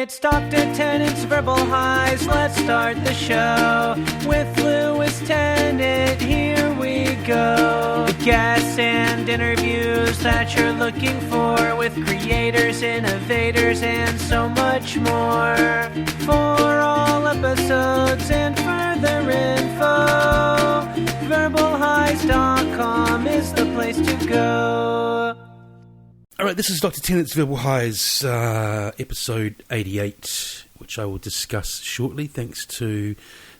It's Dr. Tennant's Verbal Highs. Let's start the show with Lewis Tennant. Here we go. The guests and interviews that you're looking for with creators, innovators, and so much more. For all episodes and further info, verbalhighs.com is the place to go. All right, this is Dr. Tennant's Verbal Highs, episode 88, which I will discuss shortly, thanks to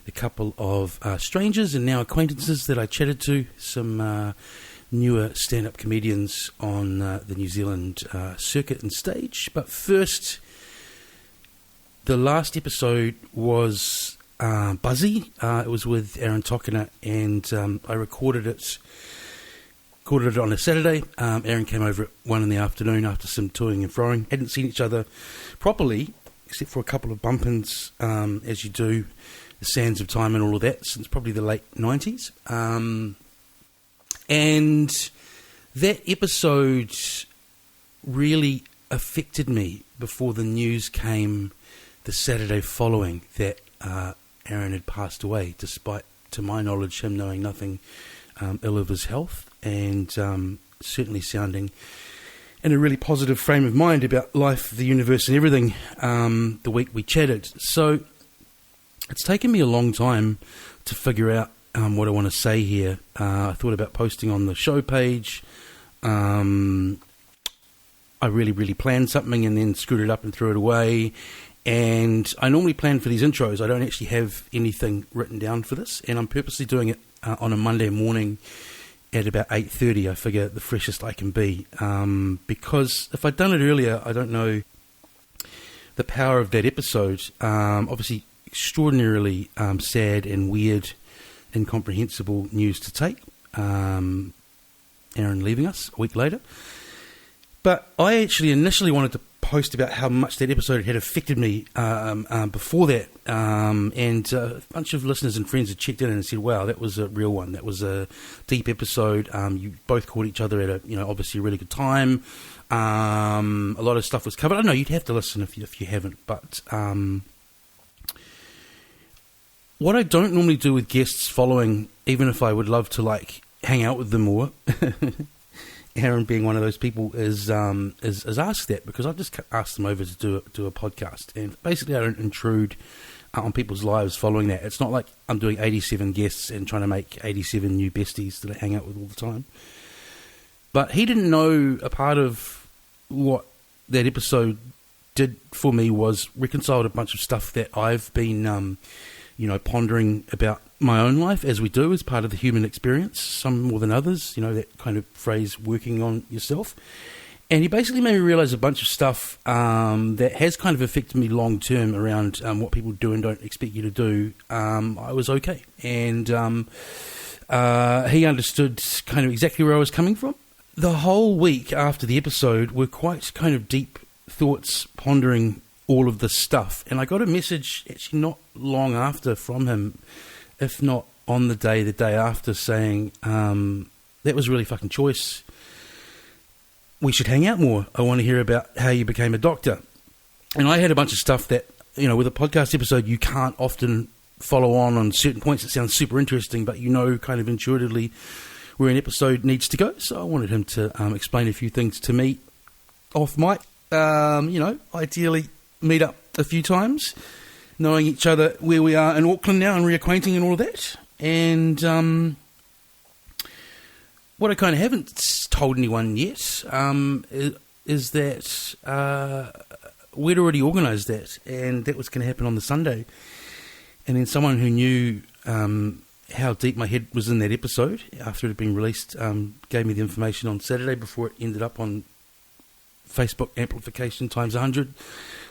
a couple of strangers and now acquaintances that I chatted to, some newer stand-up comedians on the New Zealand circuit and stage. But first, the last episode was buzzy. It was with Aaron Tokina, and I recorded it on a Saturday. Aaron came over at 1 in the afternoon after some toing and froing. Hadn't seen each other properly, except for a couple of bump-ins, as you do, the sands of time and all of that, since probably the late 90s. And that episode really affected me before the news came the Saturday following that Aaron had passed away, despite, to my knowledge, him knowing nothing ill of his health, and certainly sounding in a really positive frame of mind about life, the universe and everything the week we chatted. So it's taken me a long time to figure out what I want to say here. I thought about posting on the show page. I really planned something and then screwed it up and threw it away. And I normally plan for these intros. I don't actually have anything written down for this, and I'm purposely doing it on a Monday morning at about 8:30. I figure the freshest I can be, because if I'd done it earlier, I don't know the power of that episode. Obviously, extraordinarily sad and weird, incomprehensible news to take. Aaron leaving us a week later. But I actually initially wanted to post about how much that episode had affected me before that, and a bunch of listeners and friends had checked in and said, wow, that was a real one. That was a deep episode. You both caught each other at obviously a really good time. A lot of stuff was covered. I don't know, you'd have to listen if you haven't, but what I don't normally do with guests following, even if I would love to hang out with them more, Aaron being one of those people, is ask that, because I've just asked them over to do a podcast, and basically I don't intrude on people's lives following that. It's not like I'm doing 87 guests and trying to make 87 new besties that I hang out with all the time. But he didn't know a part of what that episode did for me was reconciled a bunch of stuff that I've been pondering about my own life, as we do, as part of the human experience, some more than others, that kind of phrase, working on yourself. And he basically made me realise a bunch of stuff that has kind of affected me long term around what people do and don't expect you to do. I was okay. And he understood kind of exactly where I was coming from. The whole week after the episode were quite kind of deep thoughts, pondering all of this stuff. And I got a message actually not long after from him, if not on the day after, saying, that was a really fucking choice. We should hang out more. I want to hear about how you became a doctor. And I had a bunch of stuff that, with a podcast episode, you can't often follow on certain points that sound super interesting, but kind of intuitively where an episode needs to go. So I wanted him to explain a few things to me off mic. Ideally meet up a few times, knowing each other where we are in Auckland now and reacquainting and all of that. And what I kind of haven't told anyone yet is that we'd already organised that, and that was going to happen on the Sunday. And then someone who knew how deep my head was in that episode after it had been released gave me the information on Saturday before it ended up on Facebook amplification times 100.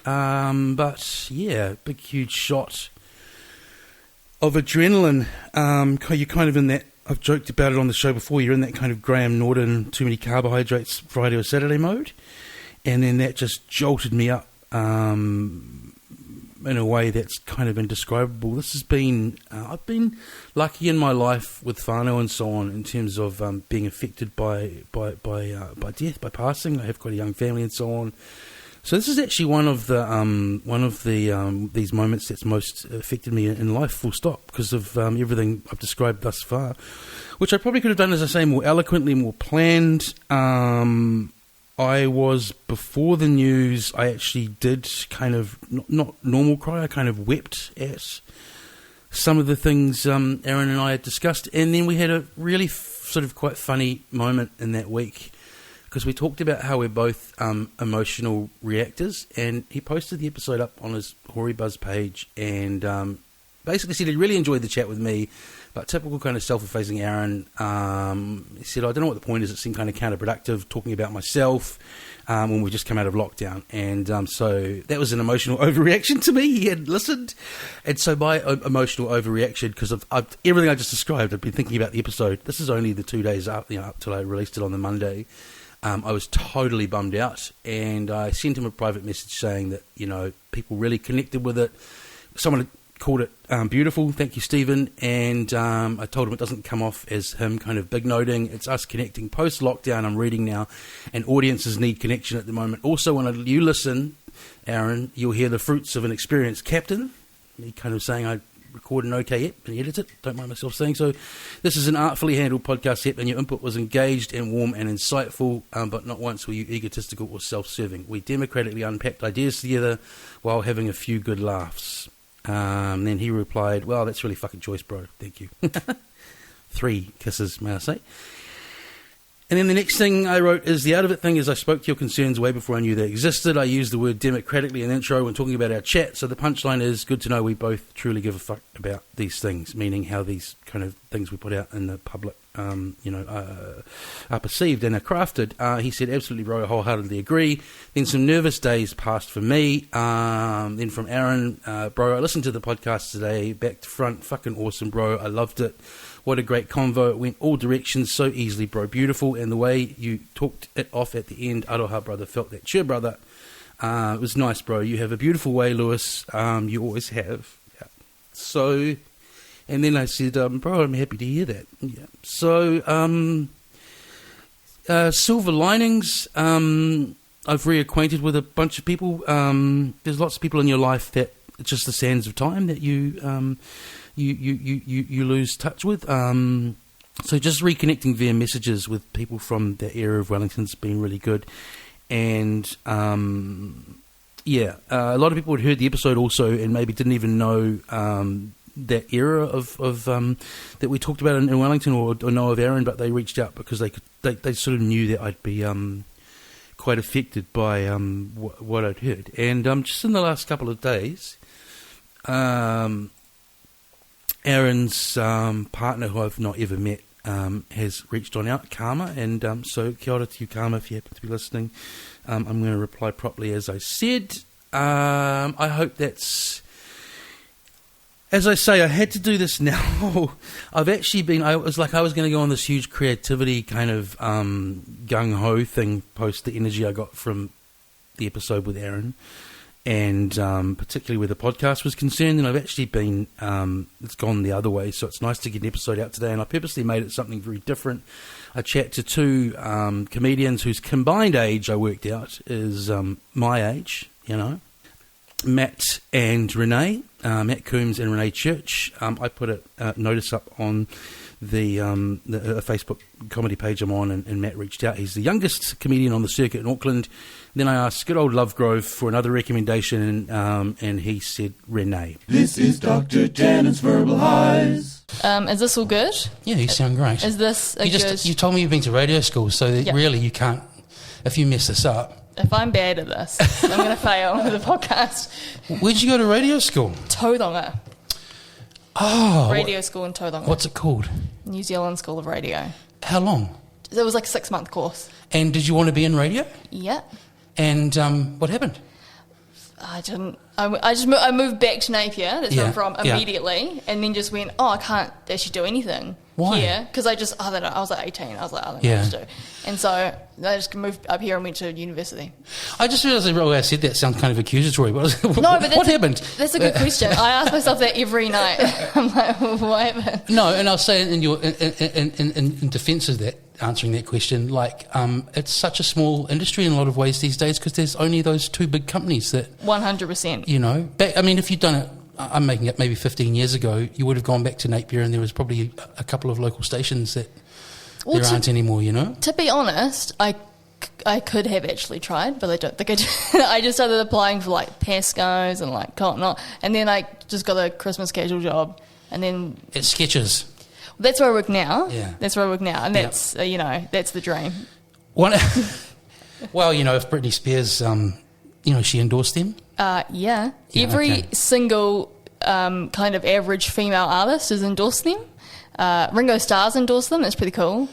But yeah, big huge shot of adrenaline. You're kind of in that, I've joked about it on the show before, you're in that kind of Graham Norton, too many carbohydrates Friday or Saturday mode. And then that just jolted me up in a way that's kind of indescribable. This has been, I've been lucky in my life with whānau and so on in terms of being affected by death, by passing. I have quite a young family and so on. So this is actually one of the these moments that's most affected me in life, full stop, because of everything I've described thus far, which I probably could have done, as I say, more eloquently, more planned. I was, before the news, I actually did kind of, not normal cry, I kind of wept at some of the things Aaron and I had discussed. And then we had a really sort of quite funny moment in that week, because we talked about how we're both emotional reactors, and he posted the episode up on his Hoary Buzz page and basically said he really enjoyed the chat with me, but typical kind of self-effacing Aaron. He said, I don't know what the point is, it seemed kind of counterproductive talking about myself when we just come out of lockdown. And so that was an emotional overreaction to me. He had listened. And so my emotional overreaction, because of everything I just described, I've been thinking about the episode. This is only the 2 days up till I released it on the Monday. I was totally bummed out, and I sent him a private message saying that, people really connected with it. Someone called it beautiful, thank you, Stephen, and I told him it doesn't come off as him kind of big noting. It's us connecting post-lockdown. I'm reading now, and audiences need connection at the moment. Also, when you listen, Aaron, you'll hear the fruits of an experienced captain. Me kind of saying I record an okay ep and edit it, don't mind myself saying so. This is an artfully handled podcast ep, and your input was engaged and warm and insightful, but not once were you egotistical or self-serving. We democratically unpacked ideas together while having a few good laughs. Then he replied, well, that's really fucking choice, bro, thank you. 3 kisses, may I say. And then the next thing I wrote is, the out of it thing is, I spoke to your concerns way before I knew they existed. I used the word democratically in the intro when talking about our chat. So the punchline is, good to know we both truly give a fuck about these things, meaning how these kind of things we put out in the public, are perceived and are crafted. He said, absolutely, bro, I wholeheartedly agree. Then some nervous days passed for me. Then from Aaron, bro, I listened to the podcast today, back to front, fucking awesome, bro. I loved it. What a great convo. It went all directions so easily, bro. Beautiful. And the way you talked it off at the end, Aroha, brother, felt that. Sure, brother. It was nice, bro. You have a beautiful way, Lewis. You always have. Yeah. So, and then I said, bro, I'm happy to hear that. Yeah. So, silver linings. I've reacquainted with a bunch of people. There's lots of people in your life that it's just the sands of time that you lose touch with. So just reconnecting via messages with people from that era of Wellington's been really good. And a lot of people had heard the episode also and maybe didn't even know that era of that we talked about in Wellington or know of Aaron, but they reached out because they sort of knew that I'd be quite affected by what I'd heard. And just in the last couple of days, Aaron's partner, who I've not ever met, has reached on out, Karma, and so kia ora to you, Karma, if you happen to be listening. I'm going to reply properly as I said. I hope that's... As I say, I had to do this now. I've actually been... I was going to go on this huge creativity kind of gung-ho thing post the energy I got from the episode with Aaron, and particularly where the podcast was concerned, and I've actually been, it's gone the other way, so it's nice to get an episode out today, and I purposely made it something very different. I chat to 2 comedians whose combined age, I worked out, is my age, Matt and Renee, Matt Coombe and Renee Church. I put a notice up on the Facebook comedy page I'm on, and Matt reached out. He's the youngest comedian on the circuit in Auckland. Then I asked good old Lovegrove for another recommendation, and he said Renee. This is Dr. Tannen's Verbal Highs. Is this all good? Yeah, you sound great. Is this You told me you've been to radio school, so that really you can't, if you mess this up. If I'm bad at this, I'm going to fail with the podcast. Where'd you go to radio school? Tauranga. Oh. Radio school in Tauranga. What's it called? New Zealand School of Radio. How long? It was like a 6-month course. And did you want to be in radio? Yeah. And what happened? I didn't. I moved back to Napier, that's where I'm from, immediately, and then just went, I can't actually do anything. Why? Here, because I don't know, I was like 18, I was like, I don't know what to do. And so I just moved up here and went to university. I just realised the way I said that sounds kind of accusatory, but what happened? That's a good question. I ask myself that every night. I'm like, what happened? No, and I'll say in defence of that, answering that question. Like, it's such a small industry in a lot of ways these days because there's only those two big companies that 100%. You know, if you'd done it, I'm making it maybe 15 years ago, you would have gone back to Napier and there was probably a couple of local stations that there aren't anymore, you know? To be honest, I could have actually tried, but I don't think I did. I just started applying for like Pasco's and like Cotton, and then I just got a Christmas casual job, and then it's Sketches. That's where I work now. Yeah, that's where I work now, and that's that's the dream. Well, if Britney Spears, she endorsed them. Yeah. Every single kind of average female artist has endorsed them. Ringo Starr's endorsed them. That's pretty cool.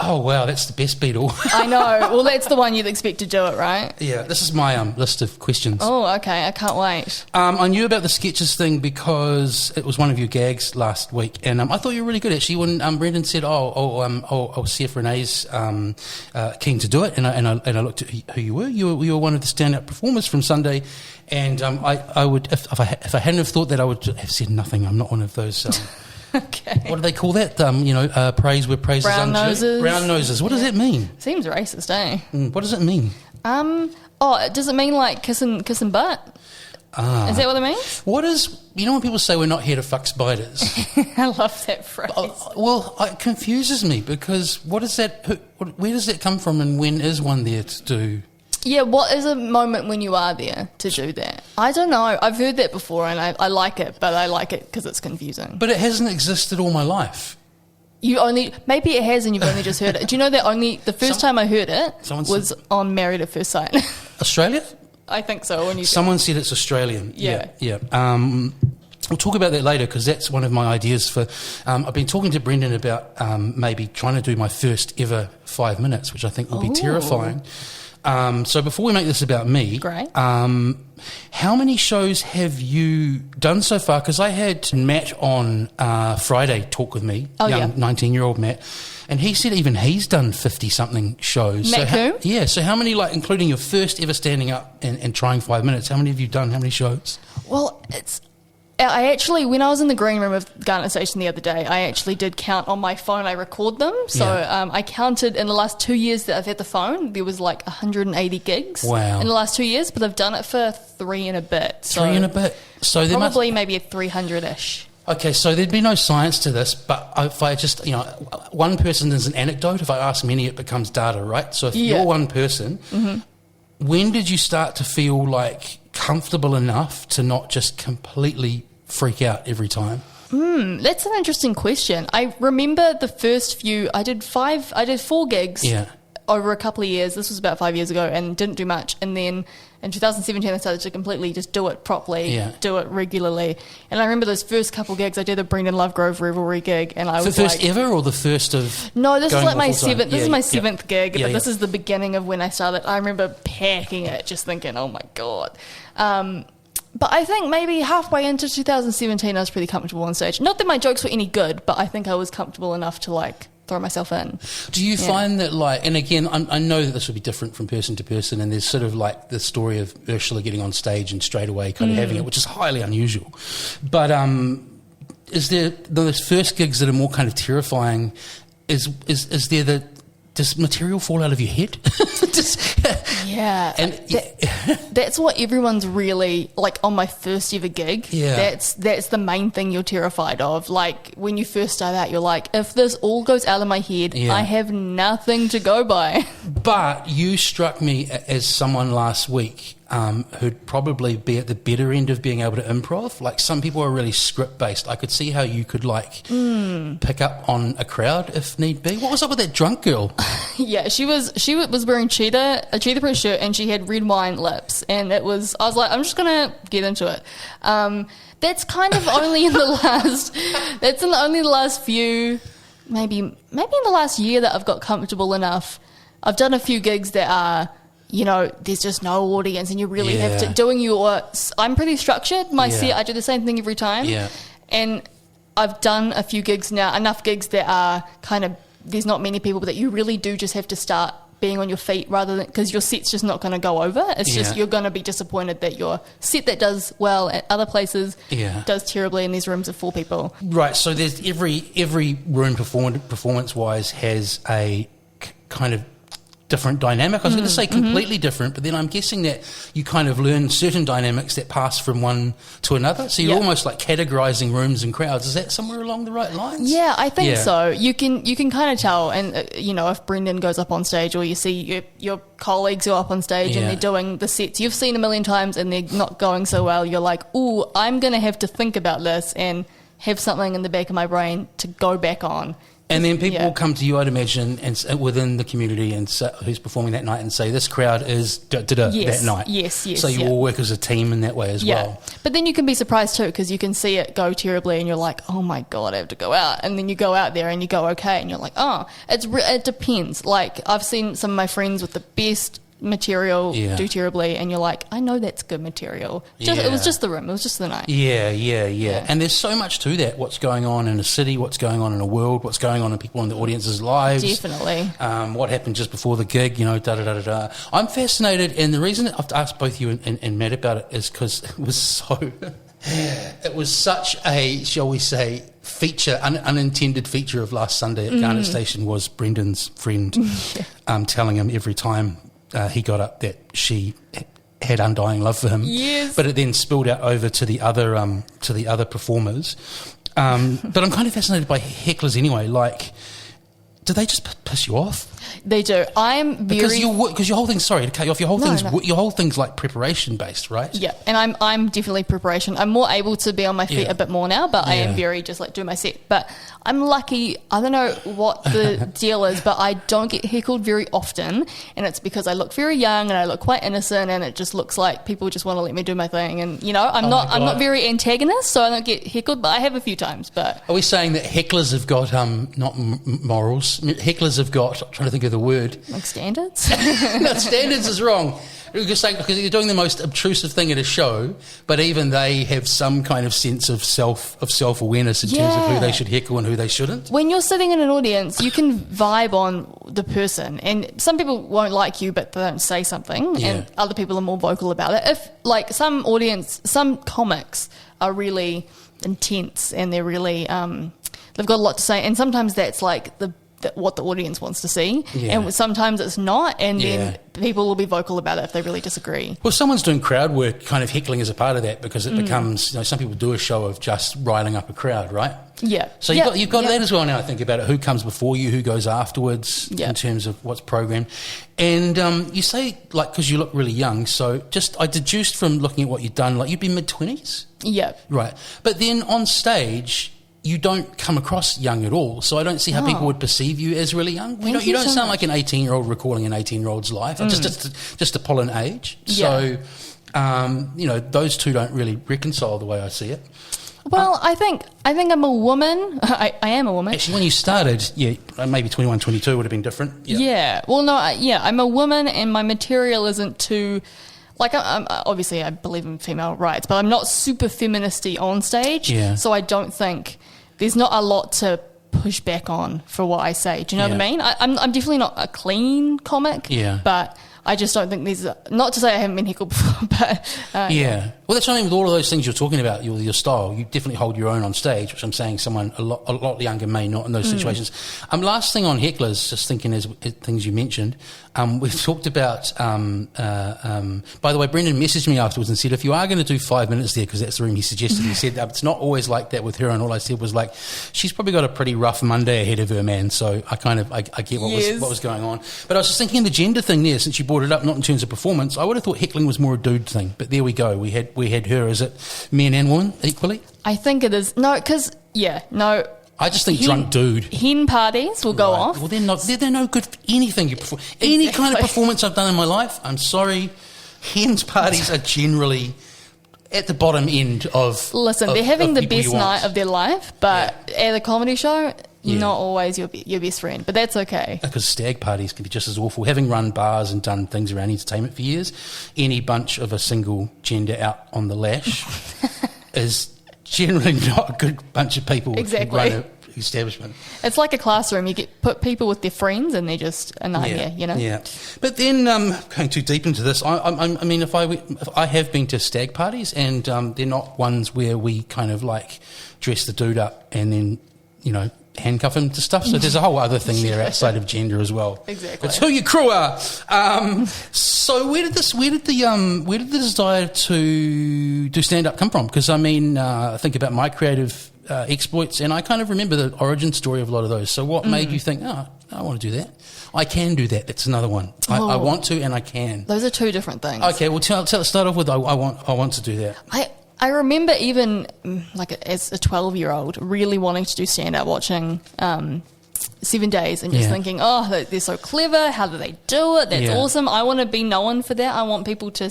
Oh, wow, that's the best Beatle. I know. Well, that's the one you'd expect to do it, right? Yeah, this is my list of questions. Oh, okay. I can't wait. I knew about the Sketches thing because it was one of your gags last week, and I thought you were really good, actually, when Brendan said, I'll see if Renee's keen to do it, and I looked at who you were. You were one of the stand-up performers from Sunday, and I would, if I hadn't have thought that, I would have said nothing. I'm not one of those... Okay. What do they call that? Praise where praise is undue. Noses. Brown noses. What does that mean? Seems racist, eh? What does it mean? Does it mean like kissing butt? Is that what it means? What is... when people say we're not here to fuck spiders? I love that phrase. It confuses me because what is that... Where does that come from and when is one there to do... Yeah, what is a moment when you are there to do that? I don't know. I've heard that before and I like it, but I like it because it's confusing. But it hasn't existed all my life. Maybe it has and you've only just heard it. Do you know that the first time I heard it was on Married at First Sight? Australia? I think so. Someone said it's Australian. Yeah. We'll talk about that later because that's one of my ideas for... I've been talking to Brendan about maybe trying to do my first ever 5 minutes, which I think will be terrifying. So before we make this about me, great. How many shows have you done so far? Because I had Matt on Friday talk with me, 19-year-old Matt, and he said even he's done 50-something shows. Matt Coombe? Yeah, so how many, including your first ever standing up and trying 5 minutes, how many have you done? How many shows? Well, I actually, when I was in the green room of Garnet Station the other day, I actually did count on my phone. I record them. So I counted in the last 2 years that I've had the phone, there was 180 gigs in the last 2 years, but I've done it for 3 and a bit. So 3 and a bit? So there probably maybe a 300-ish. Okay, so there'd be no science to this, but if I just, one person is an anecdote. If I ask many, it becomes data, right? So if you're one person, when did you start to feel comfortable enough to not just completely freak out every time? That's an interesting question. I remember the first few. I did 4 gigs over a couple of years. This was about 5 years ago, and didn't do much. And then in 2017, I started to completely just do it properly, do it regularly. And I remember those first couple gigs. I did a Brendan Lovegrove Revelry gig, and I was the first ever or the first of? No, this is my seventh. This is my 7th gig, but this yeah. is the beginning of when I started. I remember packing it, just thinking, "Oh my god." But I think maybe halfway into 2017, I was pretty comfortable on stage. Not that my jokes were any good, but I think I was comfortable enough to throw myself in. Do you find that and again, I know that this will be different from person to person, and there's sort of the story of Ursula getting on stage and straight away kind of having it, which is highly unusual. But is there those first gigs that are more kind of terrifying? Is there does material fall out of your head? Yeah, and that's what everyone's really on my first ever gig. Yeah, that's the main thing you're terrified of. When you first start out, you're like, if this all goes out of my head, I have nothing to go by. But you struck me as someone last week who'd probably be at the better end of being able to improv. Some people are really script based. I could see how you could pick up on a crowd if need be. What was up with that drunk girl? Yeah, she was wearing a cheetah print shirt, and she had red wine lips, and I was like, I'm just gonna get into it. That's kind of only in the last few, maybe in the last year that I've got comfortable enough. I've done a few gigs that are, there's just no audience and you really have to I'm pretty structured. Set, I do the same thing every time. Yeah. And I've done a few gigs now, enough gigs that are kind of, there's not many people, but that you really do just have to start being on your feet rather than, because your set's just not going to go over. It's just you're going to be disappointed that your set that does well at other places does terribly in these rooms of 4 people. Right, so there's every room performance-wise has a kind of different dynamic. I was going to say completely different, but then I'm guessing that you kind of learn certain dynamics that pass from one to another. So you're almost like categorizing rooms and crowds. Is that somewhere along the right lines? Yeah, I think so. You can kind of tell, and if Brendan goes up on stage, or you see your colleagues go up on stage and they're doing the sets you've seen a million times and they're not going so well, you're like, ooh, I'm going to have to think about this and have something in the back of my brain to go back on. And then people will come to you, I'd imagine, and within the community, and who's performing that night, and say, this crowd is that night. Yes. So you all work as a team in that way as well. But then you can be surprised too, because you can see it go terribly and you're like, oh my God, I have to go out. And then you go out there and you go okay, and you're like, oh, it depends. Like, I've seen some of my friends with the best material do terribly, and you're like, I know that's good material. It was just the room, it was just the night. Yeah. And there's so much to that. What's going on in a city, what's going on in a world, what's going on in people in the audience's lives. Definitely. What happened just before the gig, da-da-da-da-da. I'm fascinated, and the reason I've asked both you and Matt about it is because it was such a, shall we say, unintended feature of last Sunday at Garnet Station was Brendan's friend telling him every time he got up that she had undying love for him. Yes. But it then spilled out over to the other performers. But I'm kind of fascinated by hecklers anyway. Like, do they just piss you off? They do. I'm very because your whole thing. Sorry to cut you off. Your whole thing's like preparation based, right? Yeah, and I'm definitely preparation. I'm more able to be on my feet a bit more now, but I am very just like do my set. But I'm lucky. I don't know what the deal is, but I don't get heckled very often, and it's because I look very young and I look quite innocent, and it just looks like people just want to let me do my thing. And I'm not very antagonist, so I don't get heckled. But I have a few times. But are we saying that hecklers have got not morals? Hecklers have got. I'm trying to think of the word. Like standards? No, standards is wrong. Because you're doing the most obtrusive thing at a show, but even they have some kind of sense of self-awareness in terms of who they should heckle and who they shouldn't. When you're sitting in an audience, you can vibe on the person, and some people won't like you, but they don't say something, and other people are more vocal about it. If like some comics are really intense and they're really they've got a lot to say, and sometimes that's like what the audience wants to see, and sometimes it's not, and then people will be vocal about it if they really disagree. Well, someone's doing crowd work, kind of heckling is a part of that, because it becomes, some people do a show of just riling up a crowd, right? Yeah. So you've got that as well now, I think about it, who comes before you, who goes afterwards, in terms of what's programmed. And you say, like, because you look really young, so I deduced from looking at what you've done, like you'd be mid-20s? Yeah. Right. But then on stage, you don't come across young at all, so I don't see how people would perceive you as really young. You don't sound like an 18-year-old recalling an 18-year-old's life, just to pull an age. So, those two don't really reconcile the way I see it. Well, I think I'm a woman. I am a woman. Actually, when you started, maybe 21, 22 would have been different. Yeah. Well, no, I'm a woman, and my material isn't too... Like, obviously, I believe in female rights, but I'm not super feministy on stage. Yeah. So I don't think there's not a lot to push back on for what I say. Do you know what I mean? I'm definitely not a clean comic. Yeah. But I just don't think there's... Not to say I haven't been heckled before, but... Well, that's what I mean with all of those things you're talking about, your style. You definitely hold your own on stage, which I'm saying someone a lot younger may not in those situations. Last thing on hecklers, just thinking as things you mentioned, we've talked about... by the way, Brendan messaged me afterwards and said, if you are going to do 5 minutes there, because that's the room he suggested, he said, it's not always like that with her, and all I said was like, she's probably got a pretty rough Monday ahead of her, man, so I get what was going on. But I was just thinking the gender thing there, since you brought it up, not in terms of performance, I would have thought heckling was more a dude thing, but there we go. We had her. Is it men and women equally? I think it is. No, because I just think drunk dude. Hen parties will go off. Well, they're no good for anything you perform. Any kind of performance I've done in my life, I'm sorry, hens parties are generally at the bottom end of... Listen, they're having the best night of their life, but at a comedy show... Not always your best friend, but that's okay. Because stag parties can be just as awful. Having run bars and done things around entertainment for years, any bunch of a single gender out on the lash is generally not a good bunch of people. Exactly. establishment. It's like a classroom. You put people with their friends, and they're just a nightmare. Yeah. But then going too deep into this, I mean, if I have been to stag parties, and they're not ones where we kind of like dress the dude up and then handcuff him to stuff. So there's a whole other thing there outside of gender as well. Exactly. It's who your crew are. So where did the desire to do stand up come from? Because I mean, I think about my creative exploits, and I kind of remember the origin story of a lot of those. So what made you think, I want to do that? I can do that. That's another one. I want to, and I can. Those are two different things. Okay, well, start off with I want to do that. I remember even like as a 12-year-old really wanting to do stand-up, watching 7 Days, and just thinking, they're so clever. How do they do it? That's awesome. I want to be known for that. I want people to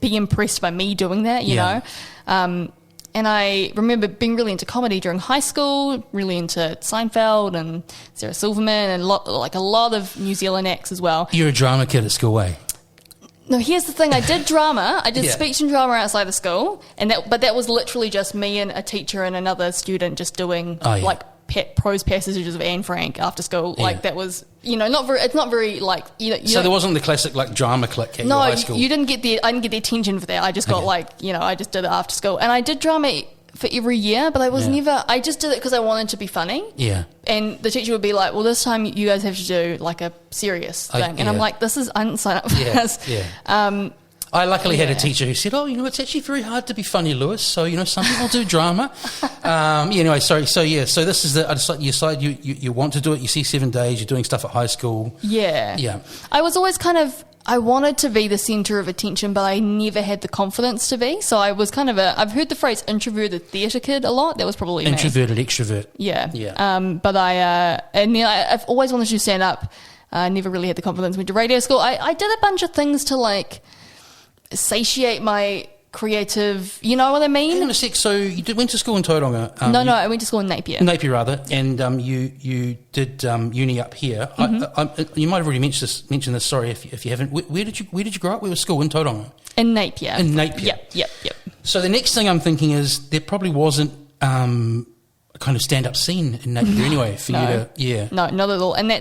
be impressed by me doing that, you know. And I remember being really into comedy during high school, really into Seinfeld and Sarah Silverman, and a lot of New Zealand acts as well. You're a drama kid at school, eh? No, here's the thing. I did drama. I did speech and drama outside of school, but that was literally just me and a teacher and another student just doing prose passages of Anne Frank after school. Yeah. Like that was, not very. It's not very like. So there wasn't the classic like drama clique at your high school. You didn't get I didn't get the attention for that. I just got I just did it after school, and I did drama for every year, but I was never. I just did it because I wanted to be funny. Yeah. And the teacher would be like, "Well, this time you guys have to do like a serious thing," and I'm like, I didn't sign up for this. Yeah. I luckily had a teacher who said, it's actually very hard to be funny, Lewis. So, some people do drama. Anyway, sorry. So this is you decide you want to do it. You see 7 Days, you're doing stuff at high school. Yeah. Yeah. I was always I wanted to be the centre of attention, but I never had the confidence to be. So I was I've heard the phrase introverted theatre kid a lot. That was probably introverted extrovert. Yeah. Yeah. But I've always wanted to stand up. I never really had the confidence. Went to radio school. I did a bunch of things to satiate my creative, you know what I mean? Hang on a sec. So you went to school in Tauranga? No, I went to school in Napier. And you did uni up here. Mm-hmm. You might have already mentioned this. Sorry if you haven't. Where did you grow up? Where was school in Tauranga? In Napier. Yep. So the next thing I'm thinking is there probably wasn't a kind of stand-up scene in Napier anyway for you to. Yeah. No, not at all. And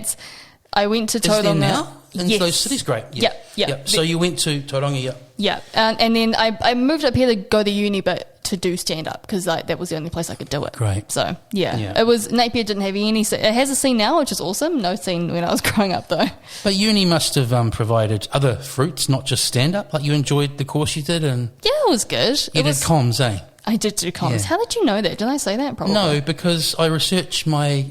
I went to Tauranga. Is there now? In those cities? Great. Yep. So you went to Tauranga, Yeah. And then I moved up here to go to uni, but to do stand-up, because that was the only place I could do it. Great. So, it was, Napier didn't have any, it has a scene now, which is awesome. No scene when I was growing up, though. But uni must have provided other fruits, not just stand-up. Like you enjoyed the course you did? And yeah, it was good. You did comms, eh? I did do comms. Yeah. How did you know that? Did I say that? Probably. No, because I research my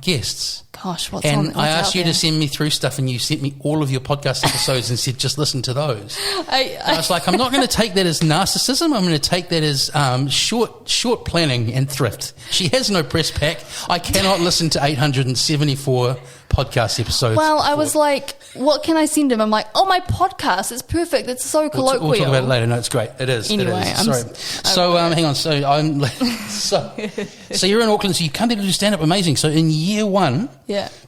guests. Gosh, what's I asked you to send me through stuff, and you sent me all of your podcast episodes and said, just listen to those. I was like, I'm not going to take that as narcissism. I'm going to take that as short planning and thrift. She has no press pack. I cannot listen to 874 podcast episodes. Well, I was like, what can I send him? I'm like, my podcast. It's perfect. It's so colloquial. We'll talk about it later. No, it's great. It is. Anyway, it is. Sorry. Hang on. So you're in Auckland, so you come there to do stand-up. Amazing. So in year one,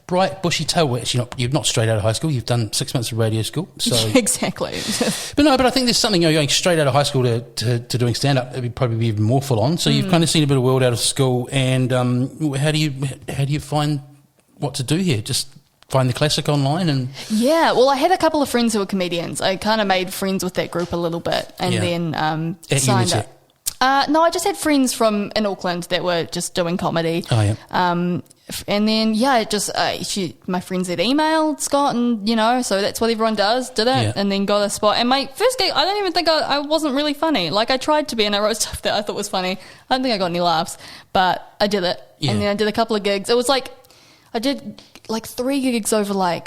bright, bushy tail. Actually, you're not straight out of high school. You've done 6 months of radio school. So exactly. but I think there's something, going straight out of high school to doing stand-up. It'd probably be even more full on. So you've kind of seen a bit of world out of school. And how do you find what to do here? Just find the classic online and... Yeah, well, I had a couple of friends who were comedians. I kind of made friends with that group a little bit and then signed up. No, I just had friends in Auckland that were just doing comedy. Oh, yeah. And then, my friends had emailed Scott and, so that's what everyone does, did it, and then got a spot. And my first gig, I don't even think I wasn't really funny. Like, I tried to be, and I wrote stuff that I thought was funny. I don't think I got any laughs, but I did it. Yeah. And then I did a couple of gigs. It was like, I did 3 gigs over a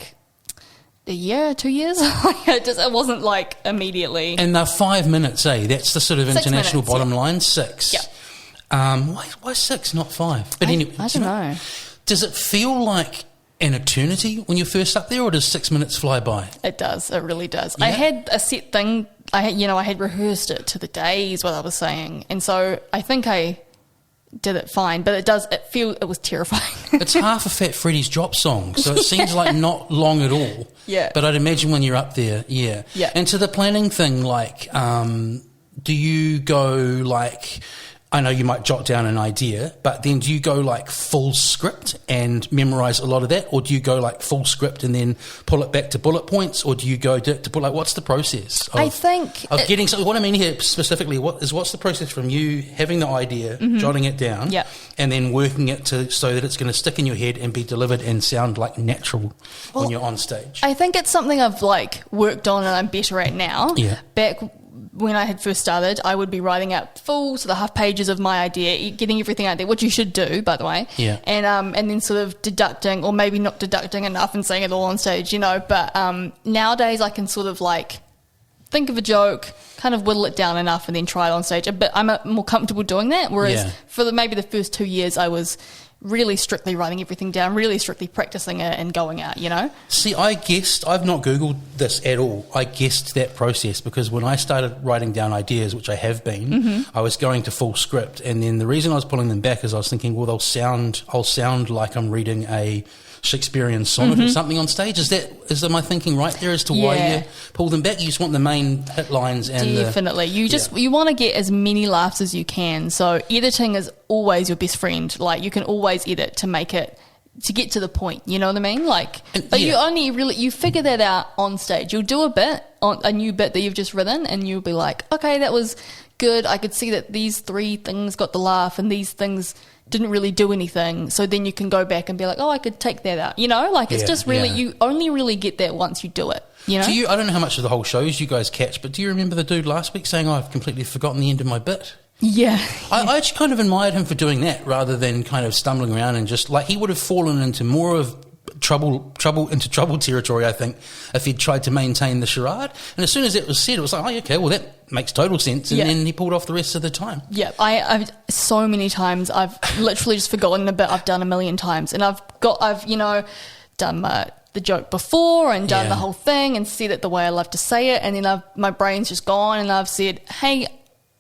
year, 2 years. It wasn't immediately. And they're 5 minutes, eh? That's the sort of international bottom line. 6. Yeah. Why 6, not 5? But anyway, I don't know. Does it feel like an eternity when you're first up there, or does 6 minutes fly by? It does. It really does. Yeah. I had a set thing. I had rehearsed it to the days, what I was saying, and so I think I did it fine, but it was terrifying. It's half a Fat Freddy's drop song, so it seems like not long at all. Yeah. But I'd imagine when you're up there, yeah. Yeah. And to the planning thing, do you go I know you might jot down an idea, but then do you go like full script and memorize a lot of that, or do you go like full script and then pull it back to bullet points, or do you go to like what's the process? I think of getting. So what I mean here specifically, what's the process from you having the idea, jotting it down, and then working it so that it's going to stick in your head and be delivered and sound like natural when you're on stage. I think it's something I've like worked on and I'm better at now. Yeah. Back when I had first started, I would be writing out full to the half pages of my idea, getting everything out there, which you should do, by the way. Yeah. And then sort of deducting, or maybe not deducting enough and saying it all on stage, you know. But nowadays I can sort of like think of a joke, kind of whittle it down enough, and then try it on stage. But I'm more comfortable doing that. Whereas for maybe the first 2 years, I was really strictly writing everything down, really strictly practicing it and going out, you know? See, I've not Googled this at all. I guessed that process because when I started writing down ideas, which I have been, I was going to full script. And then the reason I was pulling them back is I was thinking, well, I'll sound like I'm reading a Shakespearean sonnet or something on stage. Is my thinking right there as to why you pull them back? You just want the main hit lines and definitely. You want to get as many laughs as you can. So editing is always your best friend. Like you can always edit to make it to get to the point. You know what I mean? Like, but you only you figure that out on stage. You'll do a new bit that you've just written, and you'll be like, okay, that was good. I could see that these 3 things got the laugh, and these things didn't really do anything. So then you can go back and be like, oh, I could take that out. You know, like it's just really, you only really get that once you do it. You know? I don't know how much of the whole shows you guys catch, but do you remember the dude last week saying, oh, I've completely forgotten the end of my bit? Yeah. I actually kind of admired him for doing that rather than kind of stumbling around and just like he would have fallen into more of trouble territory, I think, if he'd tried to maintain the charade. And as soon as it was said, it was like, oh, okay, well, that makes total sense. And then he pulled off the rest of the time. Yeah, I've so many times I've literally just forgotten a bit I've done a million times, and I've done the joke before and done the whole thing and said it the way I love to say it, and then my brain's just gone and I've said, hey,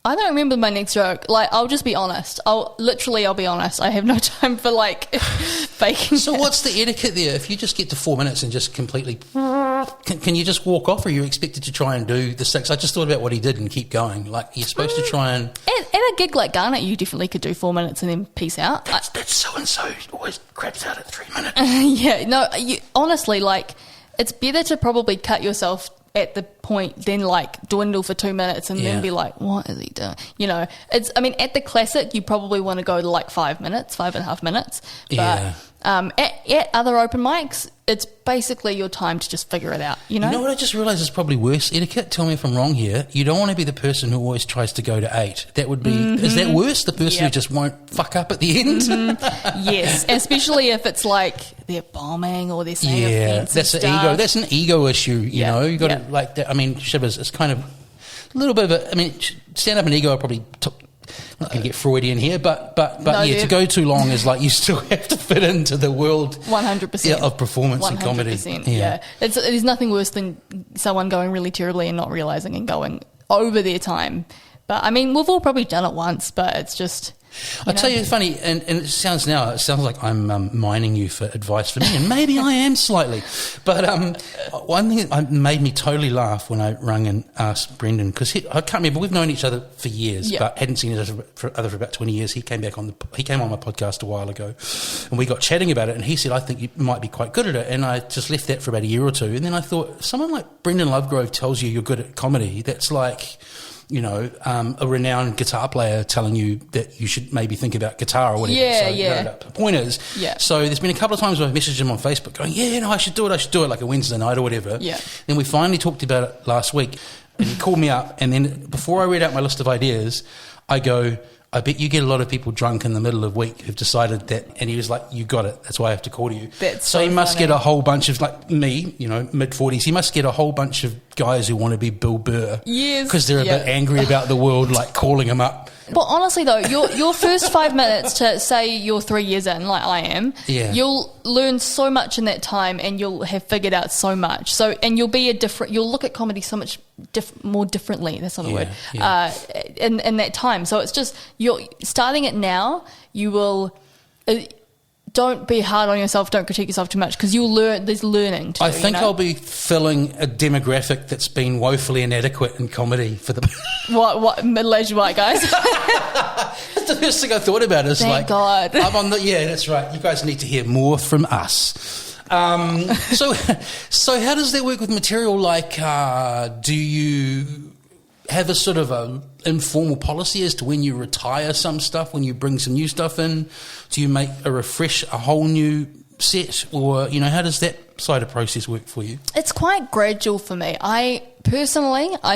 I don't remember my next joke. Like, I'll just be honest. I'll be honest. I have no time for, like, faking So what's the etiquette there? If you just get to 4 minutes and just completely... Can you just walk off, or are you expected to try and do the 6? I just thought about what he did and keep going. Like, you're supposed to try and... At a gig like Garnet, you definitely could do 4 minutes and then peace out. That's so-and-so always craps out at 3 minutes. Honestly, like, it's better to probably cut yourself at the point then like dwindle for 2 minutes and then be like, what is he doing? You know, at the classic you probably want to go to like 5 minutes, 5.5 minutes. But at other open mics, it's basically your time to just figure it out, you know? You know what I just realised is probably worse etiquette? Tell me if I'm wrong here. You don't want to be the person who always tries to go to 8. That would be... Is that worse? The person who just won't fuck up at the end? Yes, especially if it's like they're bombing or they're saying offensive that's stuff. Ego. That's an ego issue, you know? You got to like that. I mean, Shivers, it's kind of a little bit of a... I mean, stand up and ego are probably... I'm not going to get Freudian here, but to go too long is like you still have to fit into the world 100% of performance 100%, and comedy. Yeah. There's nothing worse than someone going really terribly and not realising and going over their time. But, I mean, we've all probably done it once, but it's just... I'll tell you, it's funny, and it sounds like I'm mining you for advice for me, and maybe I am slightly. But one thing that made me totally laugh when I rang and asked Brendan, because I can't remember, we've known each other for years, but hadn't seen each other for about 20 years. He came on my podcast a while ago, and we got chatting about it, and he said, I think you might be quite good at it, and I just left that for about a year or two, and then I thought, someone like Brendan Lovegrove tells you you're good at comedy, that's like... you know, a renowned guitar player telling you that you should maybe think about guitar or whatever. The point is, so there's been a couple of times where I've messaged him on Facebook going, I should do it, like a Wednesday night or whatever. Yeah. Then we finally talked about it last week, and he called me up, and then before I read out my list of ideas, I go, I bet you get a lot of people drunk in the middle of the week who've decided that, and he was like, you got it, that's why I have to call you. That's so he must get a whole bunch of, like me, you know, mid-40s, he must get a whole bunch of guys who want to be Bill Burr. Yes. Because they're a bit angry about the world, like calling him up. But honestly though, your first 5 minutes to say you're 3 years in, like I am, you'll learn so much in that time, and you'll have figured out so much. So, and you'll look at comedy so much more differently. That's not a word. In that time. So it's just, you're starting it now. You will. don't be hard on yourself. Don't critique yourself too much because you'll learn. There's learning to I do, think you know? I'll be filling a demographic that's been woefully inadequate in comedy for the. What middle-aged white guys? That's the first thing I thought about. Is Thank like, God. I'm on the. Yeah, that's right. You guys need to hear more from us. So how does that work with material? Like, do you have a sort of a informal policy as to when you retire some stuff, when you bring some new stuff in? Do you make a whole new set, or how does that side of process work for you? It's quite gradual for me. I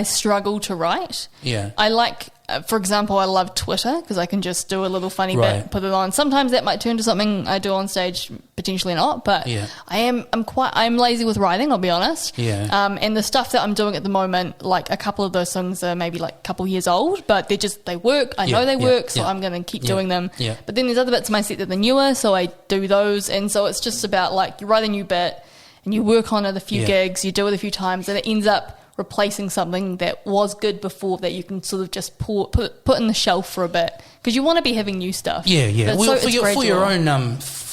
struggle to write. Yeah. I like, for example, I love Twitter because I can just do a little funny Right. bit, put it on. Sometimes that might turn to something I do on stage, potentially not. But Yeah. I'm lazy with writing. I'll be honest. Yeah. And the stuff that I'm doing at the moment, like a couple of those songs are maybe like a couple years old, but they work. I know they work, so I'm going to keep doing them. Yeah. But then there's other bits of my set that are newer, so I do those. And so it's just about like you write a new bit and you work on it a few gigs, you do it a few times, and it ends up replacing something that was good before that you can sort of just put in the shelf for a bit because you want to be having new stuff. Yeah. But Well, so it's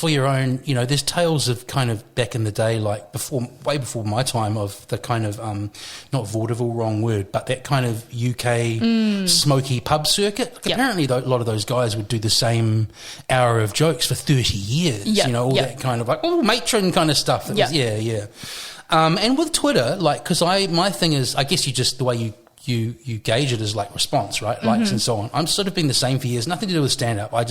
for your own, there's tales of kind of back in the day, like way before my time, of the kind of not vaudeville, wrong word, but that kind of UK smoky pub circuit. Like, apparently, a lot of those guys would do the same hour of jokes for 30 years. That kind of like matron kind of stuff. Yeah. And with Twitter, like, because my thing is, I guess the way you gauge it is like response, right? Likes and so on. I'm sort of been the same for years. Nothing to do with stand up. I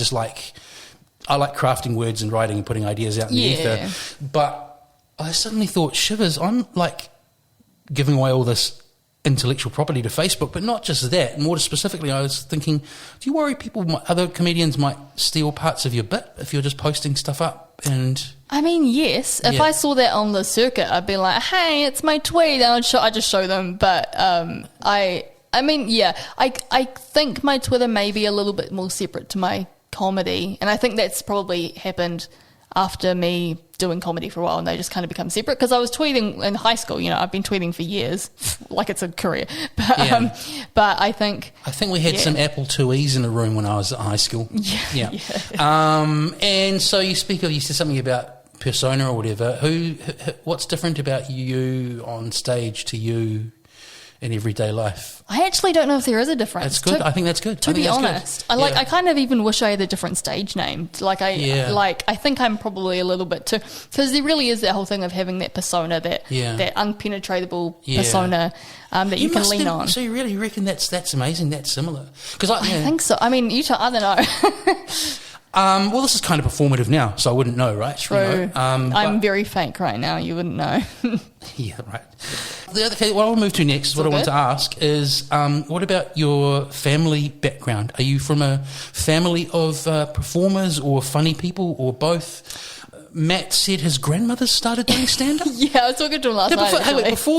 like crafting words and writing and putting ideas out in the ether. But I suddenly thought, shivers, I'm like giving away all this intellectual property to Facebook, but not just that. More specifically, I was thinking, do you worry other comedians might steal parts of your bit if you're just posting stuff up? And I mean, yes. If I saw that on the circuit, I'd be like, "Hey, it's my tweet." And I'd just show them. But I think my Twitter may be a little bit more separate to my comedy, and I think that's probably happened after me doing comedy for a while, and they just kind of become separate. Because I was tweeting in high school. I've been tweeting for years, like it's a career. But I think we had some Apple IIes in a room when I was at high school. Yeah. And so you said something about persona or whatever. What's different about you on stage to you in everyday life? I actually don't know if there is a difference. That's good. I think that's good. To be honest, I kind of even wish I had a different stage name. I think I'm probably a little bit too, because there really is that whole thing of having that persona, that unpenetratable persona that you can lean on. So you really reckon that's amazing? That's similar? Because I think so. I mean, I don't know. Well, this is kind of performative now, so I wouldn't know, right? True. I'm very fake right now. You wouldn't know. Yeah, right. Okay, what I'll move to next, what I want to ask is, what about your family background? Are you from a family of performers or funny people or both? Matt said his grandmother started doing stand-up. Yeah, I was talking to him last night. Before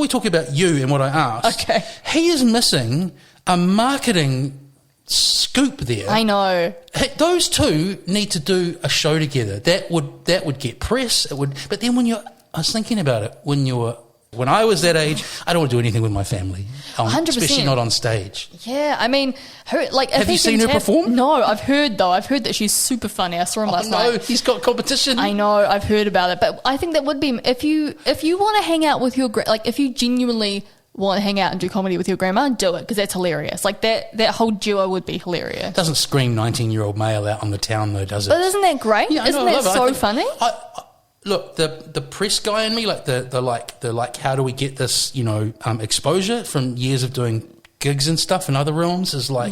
we talk about you and what I asked, he is missing a marketing scoop there. I know. Those two need to do a show together. That would get press. It would. But then I was thinking about it when I was that age, I don't want to do anything with my family, 100%. Especially not on stage. Yeah, I mean, have you seen her perform? No, I've heard that she's super funny. I saw him last night. No, he's got competition. I know, I've heard about it, but I think that would be if you want to hang out with your if you genuinely want to hang out and do comedy with your grandma, do it, because that's hilarious. Like that whole duo would be hilarious. It doesn't scream 19-year-old male out on the town though, does it? But isn't that great? Yeah, isn't that so funny? Look, the press guy in me, the how do we get this, exposure from years of doing gigs and stuff in other realms is like,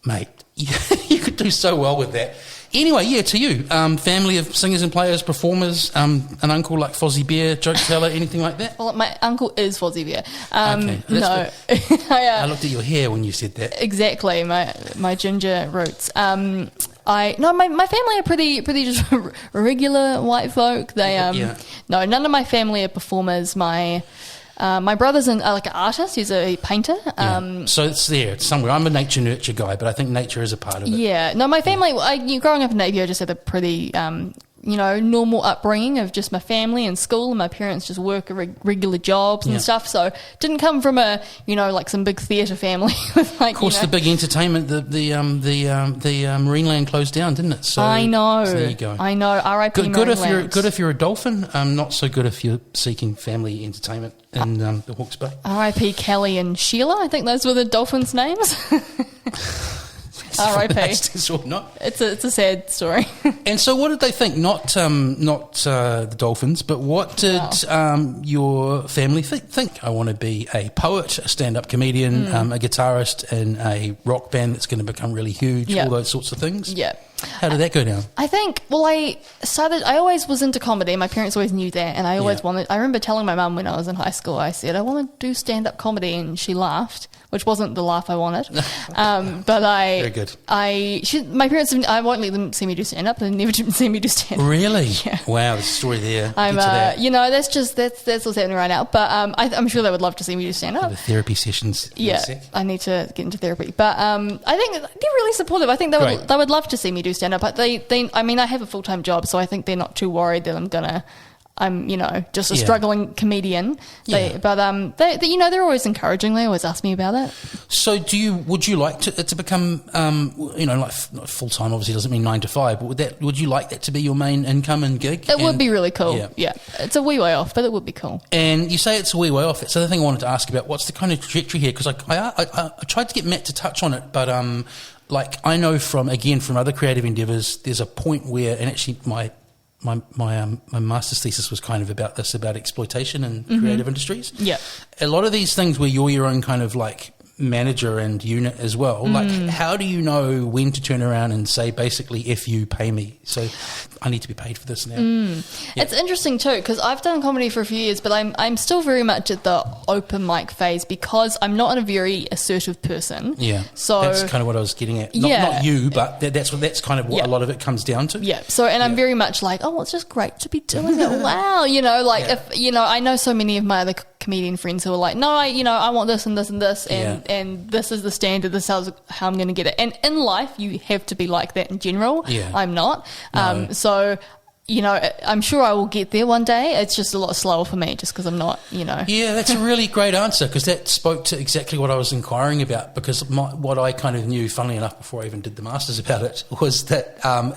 mate, you could do so well with that. Anyway, to you, family of singers and players, performers, an uncle like Fozzie Bear, joke teller, anything like that? Well, my uncle is Fozzie Bear. Okay, no. I looked at your hair when you said that. Exactly, my ginger roots. My family are pretty just regular white folk. They no, none of my family are performers. My brother's an artist. He's a painter. So it's there. It's somewhere. I'm a nature nurture guy, but I think nature is a part of it. Yeah. No, my family. Growing up in Napier, I just had a pretty normal upbringing of just my family and school, and my parents just work regular jobs and stuff. So didn't come from a like some big theatre family with like. Of course, the big entertainment, the Marineland closed down, didn't it? So I know. So there you go. I know. R.I.P. Good if you're a dolphin. Not so good if you're seeking family entertainment in the Hawke's Bay. R.I.P. Kelly and Sheila. I think those were the dolphins' names. R.I.P. It's a sad story. And so, what did they think? Not the dolphins, but what did your family think? I want to be a poet, a stand-up comedian, a guitarist in a rock band that's going to become really huge. All those sorts of things. Yeah. How did that go down? I think, I always was into comedy. My parents always knew that, and I always wanted. I remember telling my mum when I was in high school, I said I want to do stand-up comedy, and she laughed, which wasn't the laugh I wanted. But very good. My parents, I won't let them see me do stand-up. They never see me do stand-up. Really? Yeah. Wow, there's a story there. That's what's happening right now. But I'm sure they would love to see me do stand-up. The therapy sessions. Yeah, I need to get into therapy. But I think they're really supportive. I think they would love to see me do stand-up. But I have a full-time job, so I think they're not too worried that I'm just a struggling comedian. They're always encouraging. They always ask me about it. So would you like it to become, like full time? Obviously, doesn't mean 9 to 5. But would you like that to be your main income and gig? It would be really cool. Yeah, it's a wee way off, but it would be cool. And you say it's a wee way off. It's the other thing I wanted to ask about. What's the kind of trajectory here? Because I tried to get Matt to touch on it, but I know from other creative endeavours, there's a point where, and actually my master's thesis was kind of about this, about exploitation in creative industries. Yeah, a lot of these things where you're your own kind of like manager and unit as well. Like, how do you know when to turn around and say, basically, if you pay me, so I need to be paid for this now? It's interesting too, because I've done comedy for a few years, but I'm still very much at the open mic phase because I'm not a very assertive person. Yeah, so that's kind of what I was getting at. Not you, but that's kind of what a lot of it comes down to. Yeah. So, and I'm very much like, oh, it's just great to be doing it. Wow, if I know so many of my other comedian friends who are like, no, I want this and this and this, and this is the standard. This is how I'm going to get it. And in life, you have to be like that in general. Yeah. I'm not. No. So, I'm sure I will get there one day. It's just a lot slower for me just because I'm not, Yeah, that's a really great answer because that spoke to exactly what I was inquiring about, because what I kind of knew, funnily enough, before I even did the Masters about it, was that I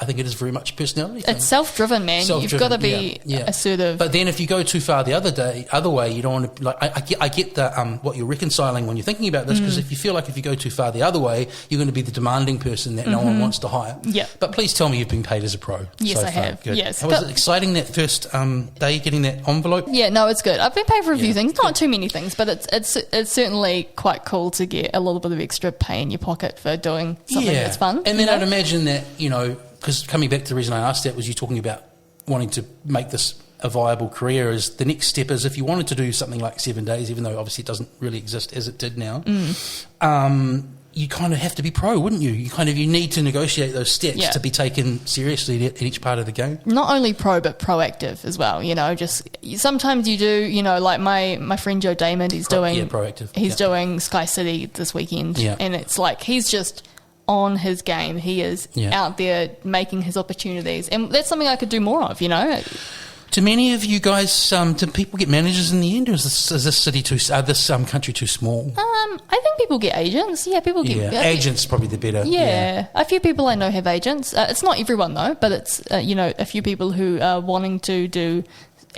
think it is very much a personality thing. It's self-driven, man. You've got to be assertive. But then if you go too far the other way, you don't want to, I get the, what you're reconciling when you're thinking about this, because if you feel like if you go too far the other way, you're going to be the demanding person that no one wants to hire. Yeah. But please tell me you've been paid as a pro. Yes, I have. Good. Yes. How was it exciting that first day getting that envelope? Yeah, no, it's good. I've been paid for a few things, not too many things, but it's certainly quite cool to get a little bit of extra pay in your pocket for doing something that's fun. And then I'd imagine that, because coming back to the reason I asked that was you talking about wanting to make this a viable career, is the next step is if you wanted to do something like 7 days, even though obviously it doesn't really exist as it did now, you kind of have to be pro, wouldn't you? You need to negotiate those steps to be taken seriously at each part of the game. Not only pro, but proactive as well. Just sometimes you do. Like my friend Joe Damon, he's doing proactive. He's doing Sky City this weekend, and it's like he's just on his game. He is out there making his opportunities, and that's something I could do more of. Do many of you guys, do people get managers in the end, or is this country too small? I think people get agents. Yeah, people get agents. Probably the better. Yeah, a few people I know have agents. It's not everyone though, but it's a few people who are wanting to do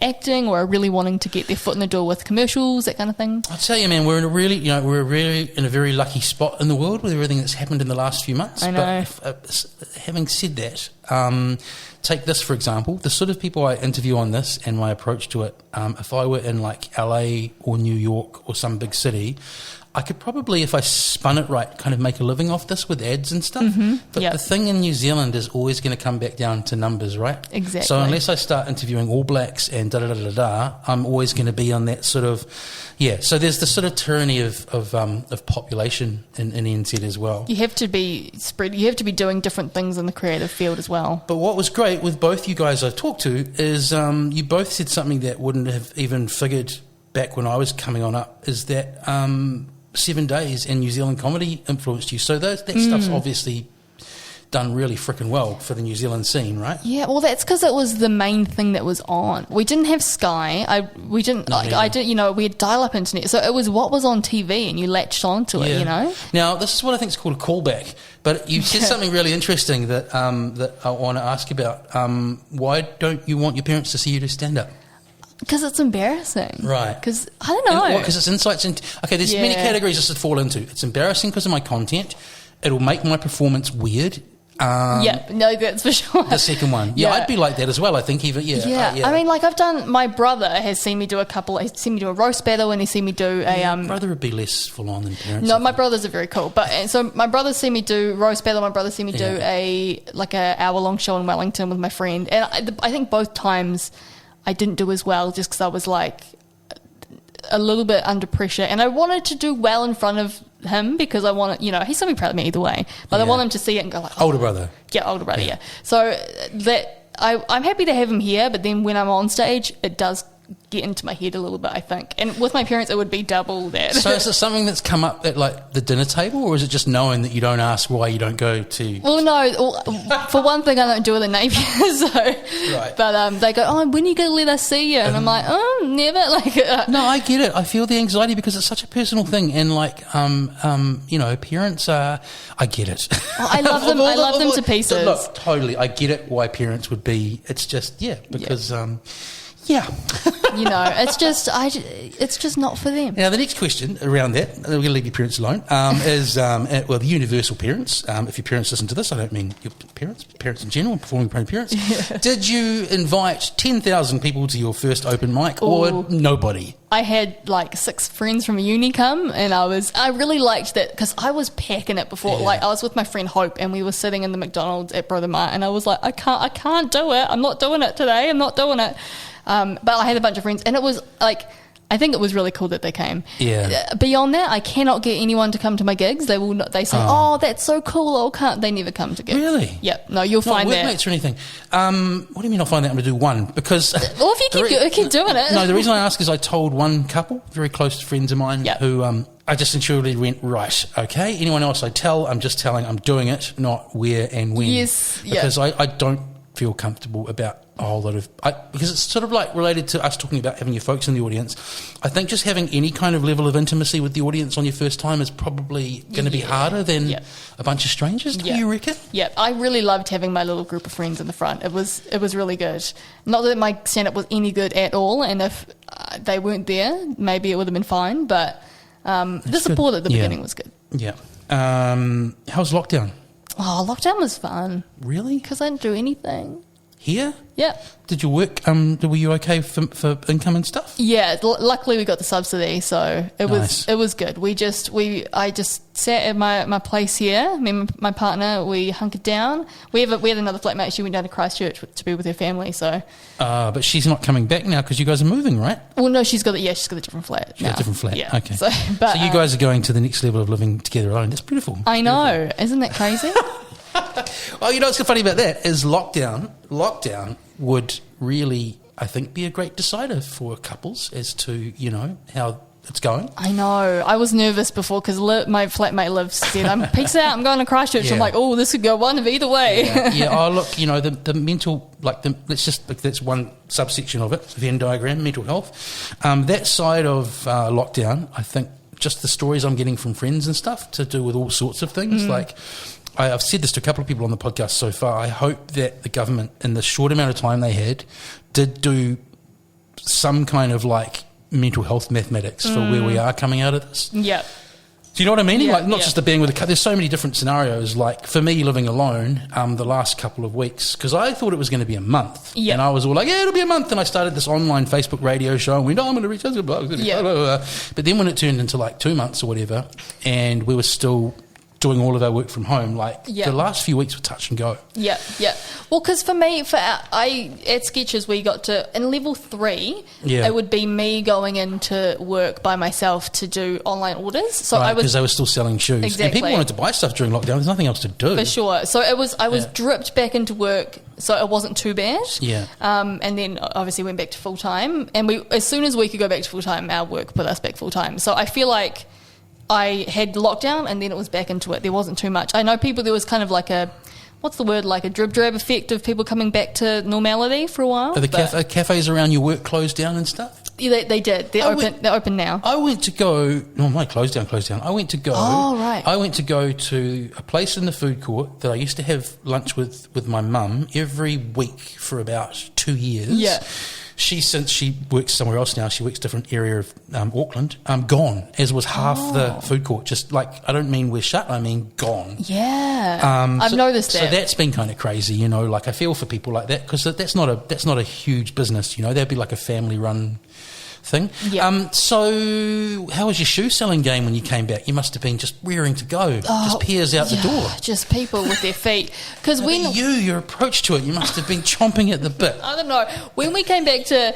acting or are really wanting to get their foot in the door with commercials, that kind of thing. I'll tell you, man, we're in a very lucky spot in the world with everything that's happened in the last few months. I know. But having said that, take this for example, the sort of people I interview on this and my approach to it, if I were in like LA or New York or some big city, I could probably, if I spun it right, kind of make a living off this with ads and stuff. But the thing in New Zealand is always going to come back down to numbers, right? Exactly. So unless I start interviewing All Blacks and da-da-da-da-da, I'm always going to be on that sort of... Yeah, so there's the sort of tyranny of population in NZ as well. You have to be spread. You have to be doing different things in the creative field as well. But what was great with both you guys I've talked to is you both said something that wouldn't have even figured back when I was coming on up, is that 7 days in New Zealand comedy influenced you. So that stuff's obviously done really frickin' well for the New Zealand scene, right? Yeah, well, that's because it was the main thing that was on. We didn't have Sky. We didn't. We had dial-up internet, so it was what was on TV, and you latched onto it. Now, this is what I think is called a callback. But you said something really interesting that that I want to ask about. Why don't you want your parents to see you do stand-up? Because it's embarrassing. Right. Because, I don't know. Because it's insights into... Okay, there's many categories this would fall into. It's embarrassing because of my content. It'll make my performance weird. That's for sure. The second one. Yeah, I'd be like that as well, I think. I mean, like, my brother has seen me do he's seen me do a roast battle, and he's seen me do a... brother would be less full-on than parents. No, my brothers are very cool. And so my brother's seen me do roast battle, my brother's seen me do a hour-long show in Wellington with my friend. And I think both times I didn't do as well just because I was, like, a little bit under pressure. And I wanted to do well in front of him because I want to, he's going to be proud of me either way. But I want him to see it and go like... Older brother. Yeah, older brother, yeah. So I'm happy to have him here, but then when I'm on stage, it does get into my head a little bit, I think. And with my parents, it would be double that. So is it something that's come up at, like, the dinner table, or is it just knowing that you don't ask why you don't go to... Well, no. For one thing, I don't do it in Napier, so... Right. But they go, when are you going to let us see you? And I'm like, never. No, I get it. I feel the anxiety because it's such a personal thing. And, like, parents are... I get it. Well, I love them. I love them to pieces. Look, totally. I get it why parents would be... It's just, because... it's just not for them. Now, the next question around that, we're going to leave your parents alone, is, the universal parents. If your parents listen to this, I don't mean your parents in general, performing parents. Yeah. Did you invite 10,000 people to your first open mic or nobody? I had like 6 friends from uni come, and I really liked that because I was packing it before. Yeah. Like, I was with my friend Hope, and we were sitting in the McDonald's at Brother Mart, and I was like, I can't do it. I'm not doing it today. I'm not doing it. But I had a bunch of friends, and it was like, I think it was really cool that they came. Yeah. Beyond that, I cannot get anyone to come to my gigs. They will not. They say, that's so cool. Oh, can't they never come to gigs? Really? Yep. No, you'll find that. Not workmates or anything. What do you mean I'll find that? I'm going to do one because. Well, if you keep doing it. No, the reason I ask is I told one couple, very close friends of mine, who I just intuitively went, right, okay. Anyone else I tell, I'm just telling, I'm doing it, not where and when. Yes. Because I don't feel comfortable about a whole lot of... because it's sort of like related to us talking about having your folks in the audience. I think just having any kind of level of intimacy with the audience on your first time is probably going to be harder than a bunch of strangers, do you reckon? Yeah, I really loved having my little group of friends in the front. It was really good. Not that my stand-up was any good at all, and if they weren't there, maybe it would have been fine, but the support at the beginning was good. Yeah. How's lockdown? Oh, lockdown was fun. Really? Because I didn't do anything. Here? Yeah. Did you work? Were you okay for income and stuff? Yeah. Luckily, we got the subsidy, so it was good. I just sat at my place here. Me and my partner, we hunkered down. We had another flatmate. She went down to Christchurch to be with her family. So. But she's not coming back now because you guys are moving, right? Well, no, she's got a different flat. She's got a different flat. Yeah. Okay. So you guys are going to the next level of living together alone. That's beautiful. I know. Isn't that crazy? Well, you know what's so funny about that is lockdown would really, I think, be a great decider for couples as to, how it's going. I know. I was nervous before because my flatmate said, peace out, I'm going to Christchurch. Yeah. I'm like, this could go one of either way. Yeah. Oh, look, the mental, that's one subsection of it, the Venn diagram, mental health. That side of lockdown, I think just the stories I'm getting from friends and stuff to do with all sorts of things, like... I've said this to a couple of people on the podcast so far. I hope that the government, in the short amount of time they had, did do some kind of mental health mathematics for where we are coming out of this. Yeah. Do you know what I mean? Yeah, not just the being with there's so many different scenarios. Like for me, living alone, the last couple of weeks, because I thought it was going to be a month, and I was all like, "Yeah, it'll be a month." And I started this online Facebook radio show, and went, "Oh, I'm going to reach out to blah, blah, blah." But then when it turned into 2 months or whatever, and we were still doing all of our work from home, the last few weeks were touch and go. Yeah. Well, because for me, at Sketches, we got to, in level 3, it would be me going into work by myself to do online orders. So because they were still selling shoes. Exactly. And people wanted to buy stuff during lockdown. There's nothing else to do. For sure. So I was dripped back into work, so it wasn't too bad. Yeah. And then obviously went back to full time. And as soon as we could go back to full time, our work put us back full time. So I feel like I had lockdown and then it was back into it. There wasn't too much. I know there was kind of what's the word, like a drib-drab effect of people coming back to normality for a while. Are the cafes around your work closed down and stuff? Yeah, they did. They're open now. I went to go. No, my closed down. I went to go. Oh, right. I went to go to a place in the food court that I used to have lunch with my mum every week for about 2 years. Yeah. Since she works somewhere else now, she works different area of Auckland. Gone, as was half the food court. Just like, I don't mean we're shut, I mean gone. Yeah, I've noticed that. So that's been kind of crazy, you know. Like I feel for people like that because that's not a huge business, you know. That'd be like a family run thing. Yeah. So how was your shoe selling game when you came back? You must have been just rearing to go, just peers out the door. Just people with their feet. Because your approach to it, you must have been chomping at the bit. I don't know. When we came back to,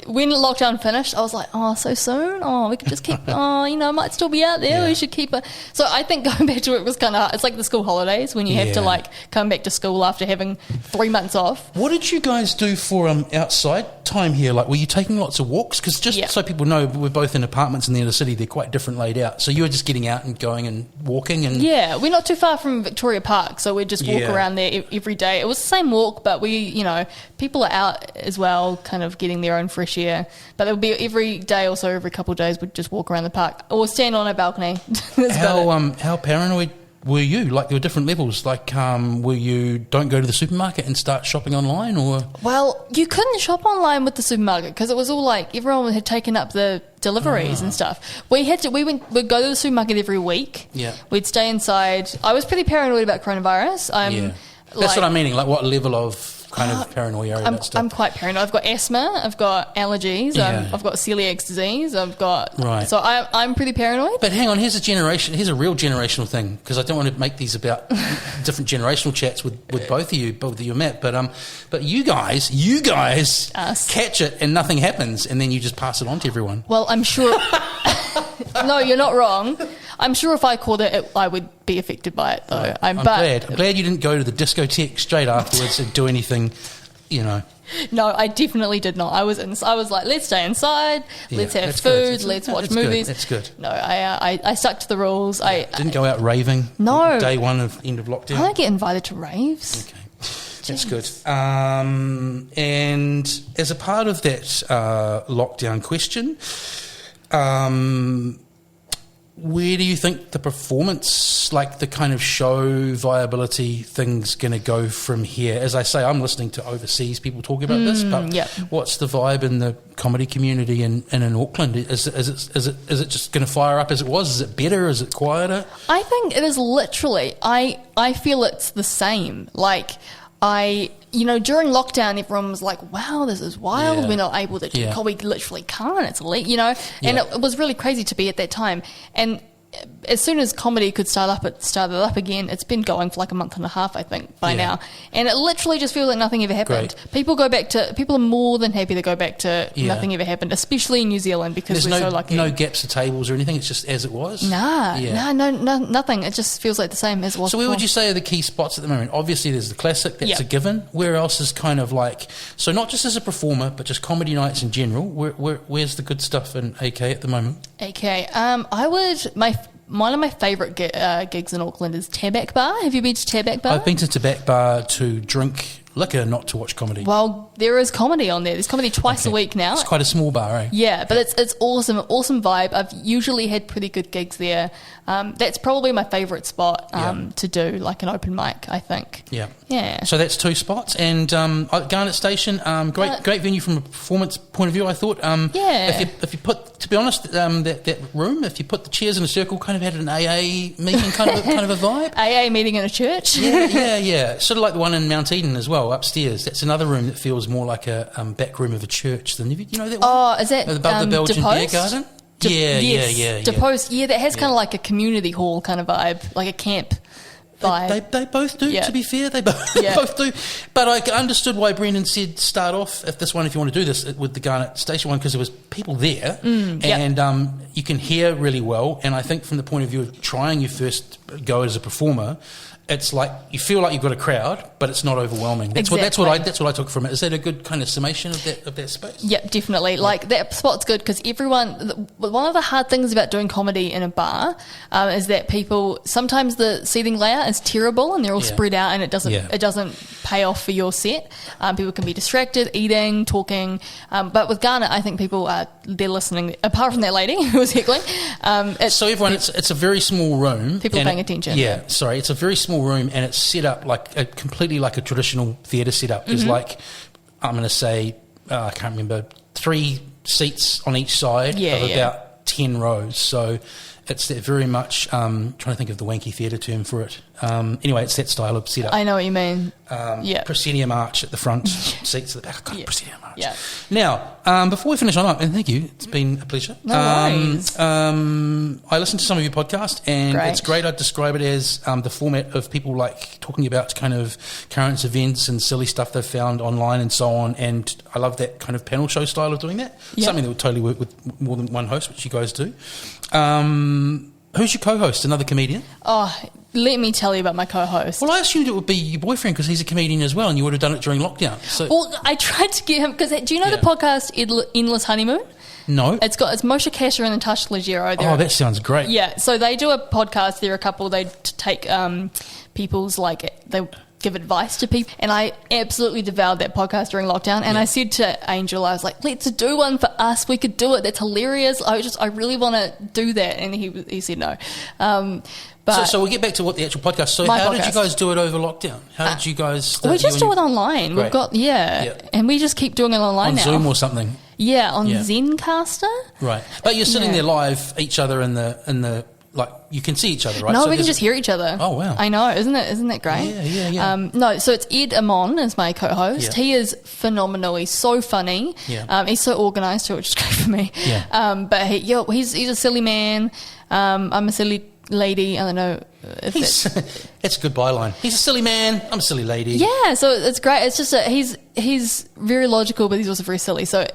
when lockdown finished, I was like, oh, so soon? Oh, we could just keep, I might still be out there. Yeah. We should keep it. So I think going back to it was kind of hard. It's like the school holidays when you have to like come back to school after having 3 months off. What did you guys do for outside time here? Like, were you taking lots of walks? Because so people know, we're both in apartments in the inner city. They're quite different laid out. So you were just getting out and going and walking? And yeah, we're not too far from Victoria Park, so we'd just walk around there every day. It was the same walk, but people are out as well, kind of getting their own fresh air. But it would be every day or so, every couple of days, we'd just walk around the park or stand on a balcony. How paranoid were you? Like, there were different levels. Like, were you don't go to the supermarket and start shopping online, or? Well, you couldn't shop online with the supermarket because it was all like everyone had taken up the deliveries and stuff. We'd go to the supermarket every week. Yeah. We'd stay inside. I was pretty paranoid about coronavirus. That's what I'm meaning. Like, what level of kind of paranoia about stuff? I'm quite paranoid. I've got asthma. I've got allergies. I've got celiac disease. So I'm pretty paranoid. But hang on, here's a real generational thing, because I don't want to make these about different generational chats with both of you, Matt. But you guys catch it and nothing happens, and then you just pass it on to everyone. Well, I'm sure. No, you're not wrong. I'm sure if I caught it, I would be affected by it, though. I'm glad you didn't go to the discotheque straight afterwards and do anything, you know. No, I definitely did not. I was like, let's stay inside, let's have food, let's watch movies. That's good. No, I stuck to the rules. I didn't go out raving. No. Day one of end of lockdown. I don't get invited to raves. Okay. That's good. And as a part of that lockdown question, where do you think the performance, like the kind of show viability thing's going to go from here? As I say, I'm listening to overseas people talk about this, but what's the vibe in the comedy community and in Auckland? Is it just going to fire up as it was? Is it better? Is it quieter? I think it is literally. I feel it's the same. Like during lockdown, everyone was like, wow, this is wild. We're not able to do we literally can't. It's elite, And it was really crazy to be at that time. And as soon as comedy could started up again, it's been going for like a month and a half, I think, by now. And it literally just feels like nothing ever happened. Great. People are more than happy to go back to nothing ever happened, especially in New Zealand, because we're so lucky. No gaps of tables or anything, it's just as it was? No, nothing. It just feels like the same as it was. So where would you say are the key spots at the moment? Obviously there's the Classic, that's a given. Where else is kind of like, so not just as a performer, but just comedy nights in general, where's the good stuff in AK at the moment? AK, one of my favourite gigs in Auckland is Tabak Bar. Have you been to Tabak Bar? I've been to Tabak Bar to drink liquor, not to watch comedy. Well, there is comedy on there. There's comedy twice a week now. It's quite a small bar, eh? Yeah, but it's awesome vibe. I've usually had pretty good gigs there. That's probably my favourite spot to do, like an open mic, I think. Yeah. So that's 2 spots. And Garnet Station, great venue from a performance point of view, I thought. If you put, to be honest, that room, if you put the chairs in a circle, kind of had an AA meeting kind of a vibe. AA meeting in a church? Yeah. Sort of like the one in Mount Eden as well, upstairs. That's another room that feels more like a back room of a church than, you know that one? Oh, is that above the Belgian Depost? Beer Garden? Yeah. Depost, that has kind of like a community hall kind of vibe, like a camp vibe. They both do, to be fair. They both do. But I understood why Brendan said start off if you want to do this with the Garnet Station one, because there was people there and you can hear really well. And I think from the point of view of trying your first go as a performer, it's like you feel like you've got a crowd, but it's not overwhelming. That's what I took from it. Is that a good kind of summation of that space? Yeah, definitely. Like that spot's good because one of the hard things about doing comedy in a bar is that people sometimes the seating layout is terrible and they're all spread out and it doesn't pay off for your set. People can be distracted, eating, talking. But with Garnet, I think people they're listening. Apart from that lady who was heckling, so everyone, it's a very small room. People paying attention. Yeah, sorry, it's a very small room and it's set up completely like a traditional theatre setup. There's like, I'm going to say, I can't remember, 3 seats on each side of about 10 rows. So it's that very much, trying to think of the wanky theatre term for it. Anyway, it's that style of setup. I know what you mean. Proscenium arch at the front, seats at the back. Proscenium arch. Yeah. Now, before we finish on up, and thank you, it's been a pleasure. No worries. I listened to some of your podcast, and it's great. I'd describe it as the format of people like talking about kind of current events and silly stuff they've found online and so on. And I love that kind of panel show style of doing that. Yeah. Something that would totally work with more than one host, which you guys do. Who's your co-host? Another comedian? Oh, let me tell you about my co-host. Well, I assumed it would be your boyfriend because he's a comedian as well, and you would have done it during lockdown. So. Well, I tried to get him because do you know the podcast Endless Honeymoon? No. It's Moshe Kasher and Natasha Leggero. That sounds great. Yeah, so they do a podcast. They're a couple. They take people's they give advice to people, and I absolutely devoured that podcast during lockdown. And I said to Angel, I was like, "Let's do one for us. We could do it. That's hilarious. I really want to do that." And he said no. But so we'll get back to what the actual podcast. So how did you guys do it over lockdown? How did you guys? We just do it online. Great. We've got and we just keep doing it online on now. Zoom or something. Yeah, on Zencaster. Right, but you're sitting there live, each other in the like you can see each other, right? No, so we can just hear each other. Oh wow, I know, isn't that great? Yeah. No, so it's Ed Amon is my co-host. Yeah. He is phenomenal. He's so funny. Yeah. He's so organised too, which is great for me. Yeah. But he's a silly man. I'm a silly lady. I don't know. It's a good byline. He's a silly man. I'm a silly lady. Yeah, so it's great. It's just he's very logical, but he's also very silly. So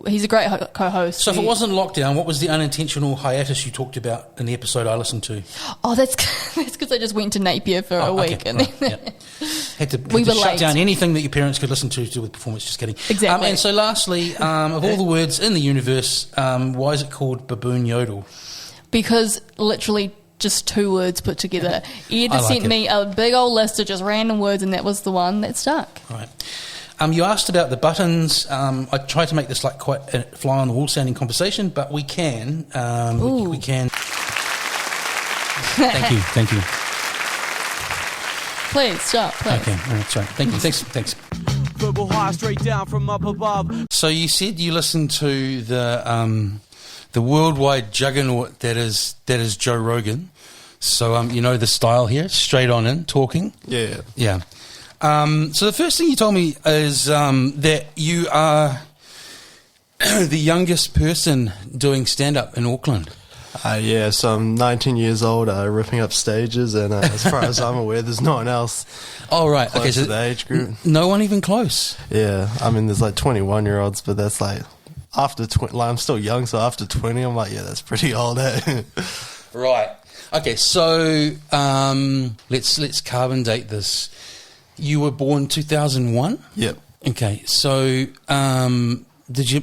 he's a great co-host. So if it wasn't lockdown, what was the unintentional hiatus you talked about in the episode I listened to? Oh, that's because I just went to Napier for a week. Okay. And then, Had to shut down anything that your parents could listen to do with performance. Just kidding. Exactly. And so lastly, of all the words in the universe, why is it called baboon yodel? Because literally just 2 words put together. Ed sent me a big old list of just random words, and that was the one that stuck. Right. You asked about the buttons. I tried to make this like quite a fly on the wall sounding conversation, but we can. We can. Thank you. Please stop. Please. Okay. All right. Sorry. Thank you. Thanks. Verbal high straight down from up above. So you said you listened to the worldwide juggernaut that is Joe Rogan. So you know the style here, straight on in, talking. Yeah. So the first thing you told me is that you are the youngest person doing stand-up in Auckland. So I'm 19 years old, ripping up stages, and as far as I'm aware, there's no one else. Oh, right. Close to the age group. No one even close. Yeah, I mean, there's like 21-year-olds, but that's like after 20. Like, I'm still young, so after 20, I'm like, yeah, that's pretty old. Right. Okay. So let's carbon date this. You were born 2001. Yep. Okay. So did you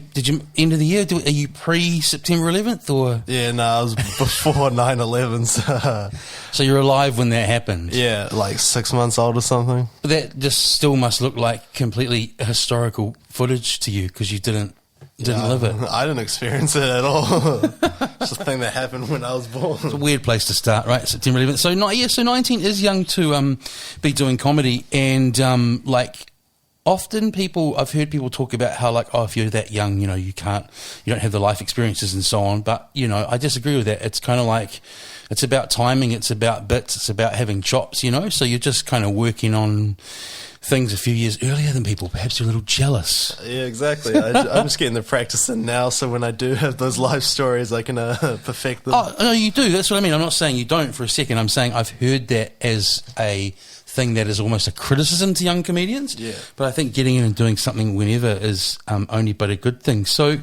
end of the year? Are you pre-September 11th or? Yeah, no, I was before 9/11. So you're alive when that happened. Yeah, like 6 months old or something. But that just still must look like completely historical footage to you because you didn't live it. I didn't experience it at all. It's just a thing that happened when I was born. It's a weird place to start, right? September 11th. So 19 is young to be doing comedy, and often I've heard people talk about how if you're that young, you don't have the life experiences and so on. But I disagree with that. It's kind of like it's about timing, it's about bits, it's about having chops. So you're just kind of working on things a few years earlier than people. Perhaps you're a little jealous. Yeah, exactly. I'm just getting the practice in now, so when I do have those life stories, I can perfect them. Oh, no, you do. That's what I mean. I'm not saying you don't for a second. I'm saying I've heard that as a thing that is almost a criticism to young comedians. Yeah. But I think getting in and doing something whenever is only but a good thing. So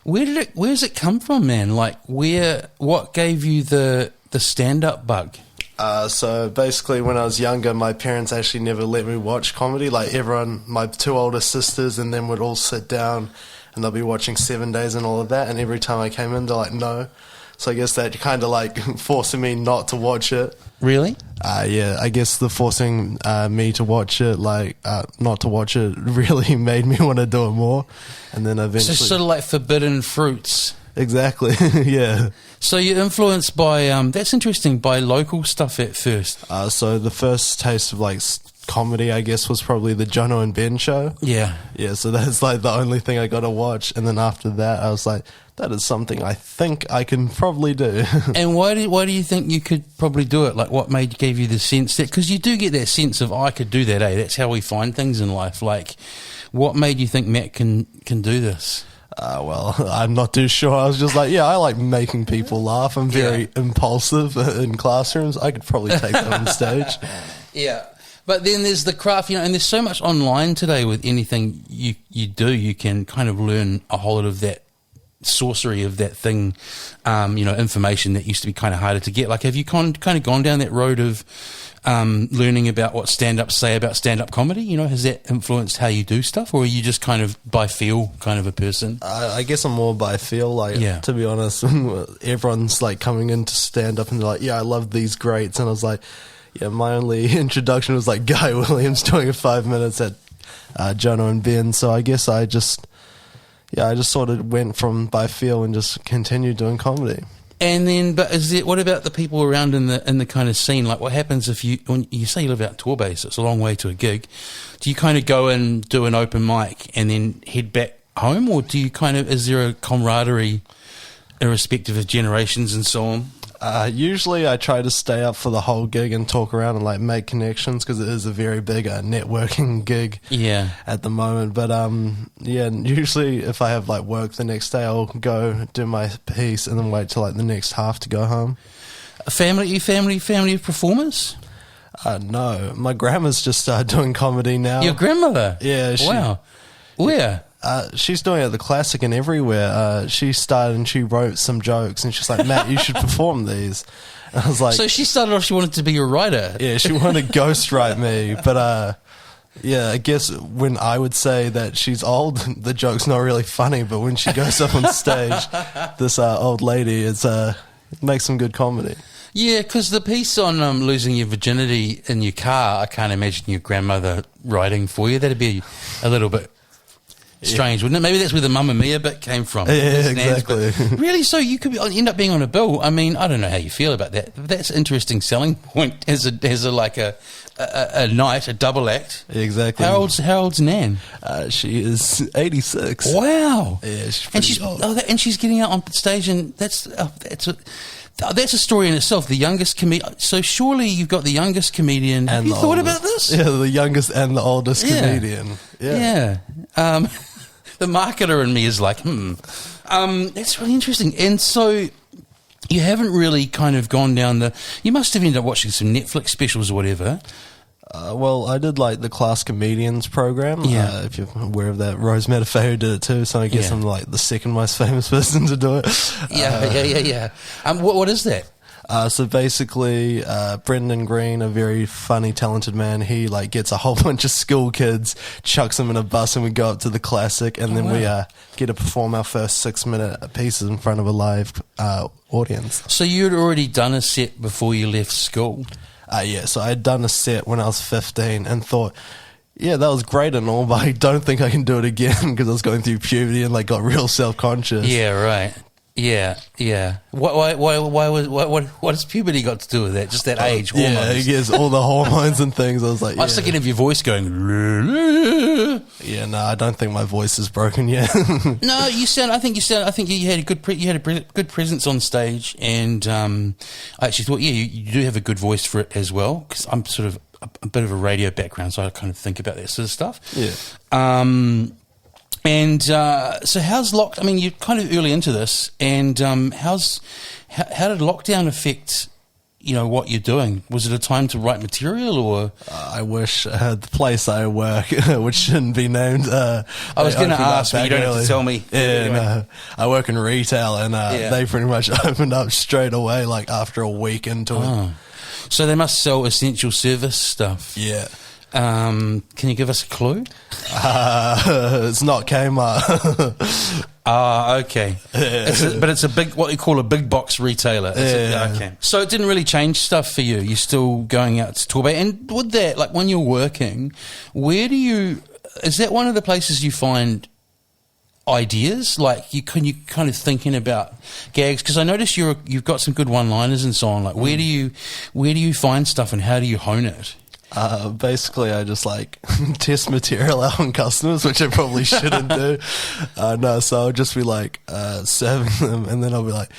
where's it come from, man? What gave you the stand-up bug? So basically, when I was younger, my parents actually never let me watch comedy. Like everyone, my 2 older sisters and them would all sit down and they'll be watching 7 Days and all of that. And every time I came in, they're like, no. So I guess that kind of like forcing me not to watch it. Really? Yeah, I guess the forcing me to watch it, like not to watch it, really made me want to do it more. And then eventually, So sort of like forbidden fruits. Exactly, yeah. So you're influenced by that's interesting, by local stuff at first. So the first taste of like comedy, I guess, was probably the Jono and Ben show. Yeah. Yeah, so that's like the only thing I got to watch. And then after that, I was like, that is something I think I can probably do. And why do you think you could probably do it? Like, what gave you the sense that, because you do get that sense of, I could do that, eh? That's how we find things in life. Like, what made you think Matt can do this? Well, I'm not too sure. I was just like, yeah, I like making people laugh. I'm very impulsive in classrooms. I could probably take that on stage. Yeah. But then there's the craft, and there's so much online today with anything you do. You can kind of learn a whole lot of that sorcery of that thing, information that used to be kind of harder to get. Like, have you kind of gone down that road of learning about what stand-ups say about stand-up comedy? Has that influenced how you do stuff, or are you just kind of by feel kind of a person? I guess I'm more by feel. Like, to be honest, everyone's like coming into stand-up and they're like, yeah, I love these greats. And I was like, yeah, my only introduction was like Guy Williams doing 5 minutes at Jono and Ben. So I guess I just sort of went from by feel and just continued doing comedy. And then, but what about the people around in the kind of scene? Like, what happens when you say you live out Torbay, so it's a long way to a gig? Do you kind of go and do an open mic and then head back home, or do you is there a camaraderie irrespective of generations and so on? Usually I try to stay up for the whole gig and talk around and like make connections, because it is a very big networking gig at the moment. But usually if I have like work the next day, I'll go do my piece and then wait till like the next half to go home. Family of performers? No, my grandma's just started doing comedy now. Your grandmother? Yeah. Wow. Where? She's doing it at the Classic and everywhere. She started and she wrote some jokes and she's like, Matt, you should perform these. And I was like... So she started off, she wanted to be a writer. Yeah, she wanted to ghostwrite me. But, I guess when I would say that she's old, the joke's not really funny. But when she goes up on stage, this old lady, it makes some good comedy. Yeah, because the piece on losing your virginity in your car, I can't imagine your grandmother writing for you. That'd be a little bit... strange, wouldn't it? Maybe that's where the Mamma Mia bit came from. Yeah, exactly. Really? So you could end up being on a bill? I mean, I don't know how you feel about that. That's an interesting selling point as a night, a double act. Exactly. How old's Nan? She is 86. Wow. Yeah, she's old. And she's getting out on stage, and that's a story in itself. The youngest comedian. So surely you've got the youngest comedian. Have you thought about this? Yeah, the youngest and the oldest comedian. Yeah. The marketer in me is like, that's really interesting. And so you haven't really kind of gone down you must have ended up watching some Netflix specials or whatever. Well, I did like the Class Comedians program. Yeah. If you're aware of that, Rose Matafeo did it too. So I guess I'm like the second most famous person to do it. Yeah. What is that? So basically, Brendan Green, a very funny, talented man, he like gets a whole bunch of school kids, chucks them in a bus, and we go up to the Classic, and then we get to perform our first 6-minute pieces in front of a live audience. So you'd already done a set before you left school? Yeah, so I had done a set when I was 15 and thought, yeah, that was great and all, but I don't think I can do it again because I was going through puberty and like got real self-conscious. Yeah, right. Yeah. What has puberty got to do with that? Just that age, hormones. Yeah, I guess all the hormones and things. I was like, I was thinking of your voice going. Yeah, no, I don't think my voice is broken yet. No, you sound. I think you had a good presence on stage, and I actually thought, you do have a good voice for it as well. Because I'm sort of a bit of a radio background, so I kind of think about that sort of stuff. Yeah. And so how's I mean, you're kind of early into this, and how did lockdown affect, what you're doing? Was it a time to write material, or? I wish the place I work, which shouldn't be named. I was going to ask, but you don't have to tell me. Yeah, anyway. No, I work in retail, and they pretty much opened up straight away, like after a week into it. So they must sell essential service stuff. Yeah. Can you give us a clue? It's not Kmart. Okay. But it's a big, what you call a big box retailer. Okay. So it didn't really change stuff for you. You're still going out to talk about. And with that, like when you're working, is that one of the places you find ideas? Like you kind of thinking about gags? Because I notice you've got some good one-liners and so on. Like where do you find stuff and how do you hone it? Basically, I just like test material out on customers, which I probably shouldn't do. No, so I'll just be like serving them, and then I'll be like,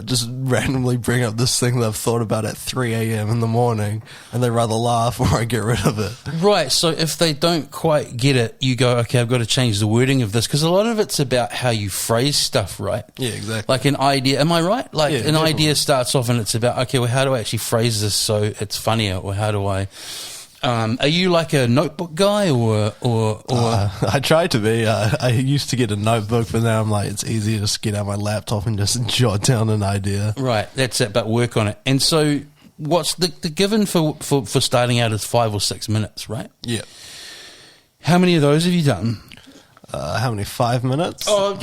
just randomly bring up this thing that I've thought about at 3 a.m. in the morning, and they rather laugh or I get rid of it. Right, so if they don't quite get it, you go, okay, I've got to change the wording of this, because a lot of it's about how you phrase stuff, right? Yeah, exactly. Like an idea, am I right? Like an definitely. idea starts off and it's about, okay, well, how do I actually phrase this so it's funnier, or how do I... are you like a notebook guy or? I try to be. I used to get a notebook, but now I'm like, it's easier to just get out my laptop and just jot down an idea. Right, that's it, but work on it. And so what's the given for starting out is 5 or 6 minutes, right? Yeah. How many of those have you done? How many, 5 minutes? Oh,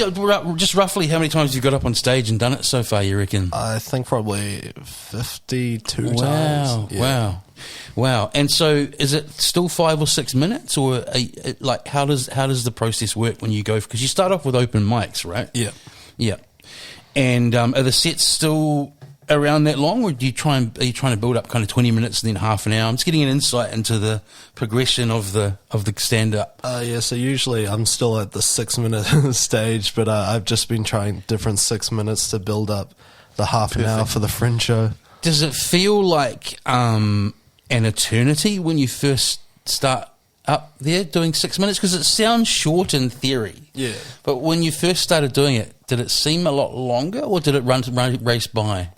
just roughly how many times you've got up on stage and done it so far, you reckon? I think probably 52 times. Yeah. Wow. And so is it still 5 or 6 minutes, or like how does the process work when you go, because you start off with open mics, right? Yeah. And are the sets still around that long, or are you trying to build up kind of 20 minutes and then half an hour? I'm just getting an insight into the progression of the stand up. Yeah, so usually I'm still at the 6 minute stage, but I've just been trying different 6 minutes to build up the half an hour for the Fringe show. Does it feel like an eternity when you first start up there doing 6 minutes? Because it sounds short in theory. Yeah. But when you first started doing it, did it seem a lot longer, or did it race by?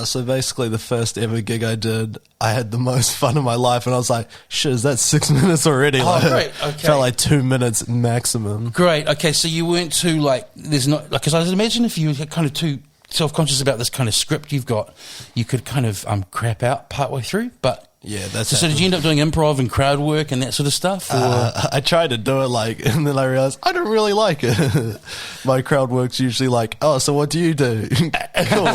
So basically the first ever gig I did, I had the most fun of my life, and I was like, shit, is that 6 minutes already? Great, okay. Felt like 2 minutes maximum. Great, okay, so you weren't too, like, there's not, because I imagine if you were kind of too self-conscious about this kind of script you've got, you could kind of crap out partway through, but... Yeah, that's so did you end up doing improv and crowd work and that sort of stuff? Or? I tried to do it, and then I realized I don't really like it. My crowd work's usually like, oh, so what do you do? Cool.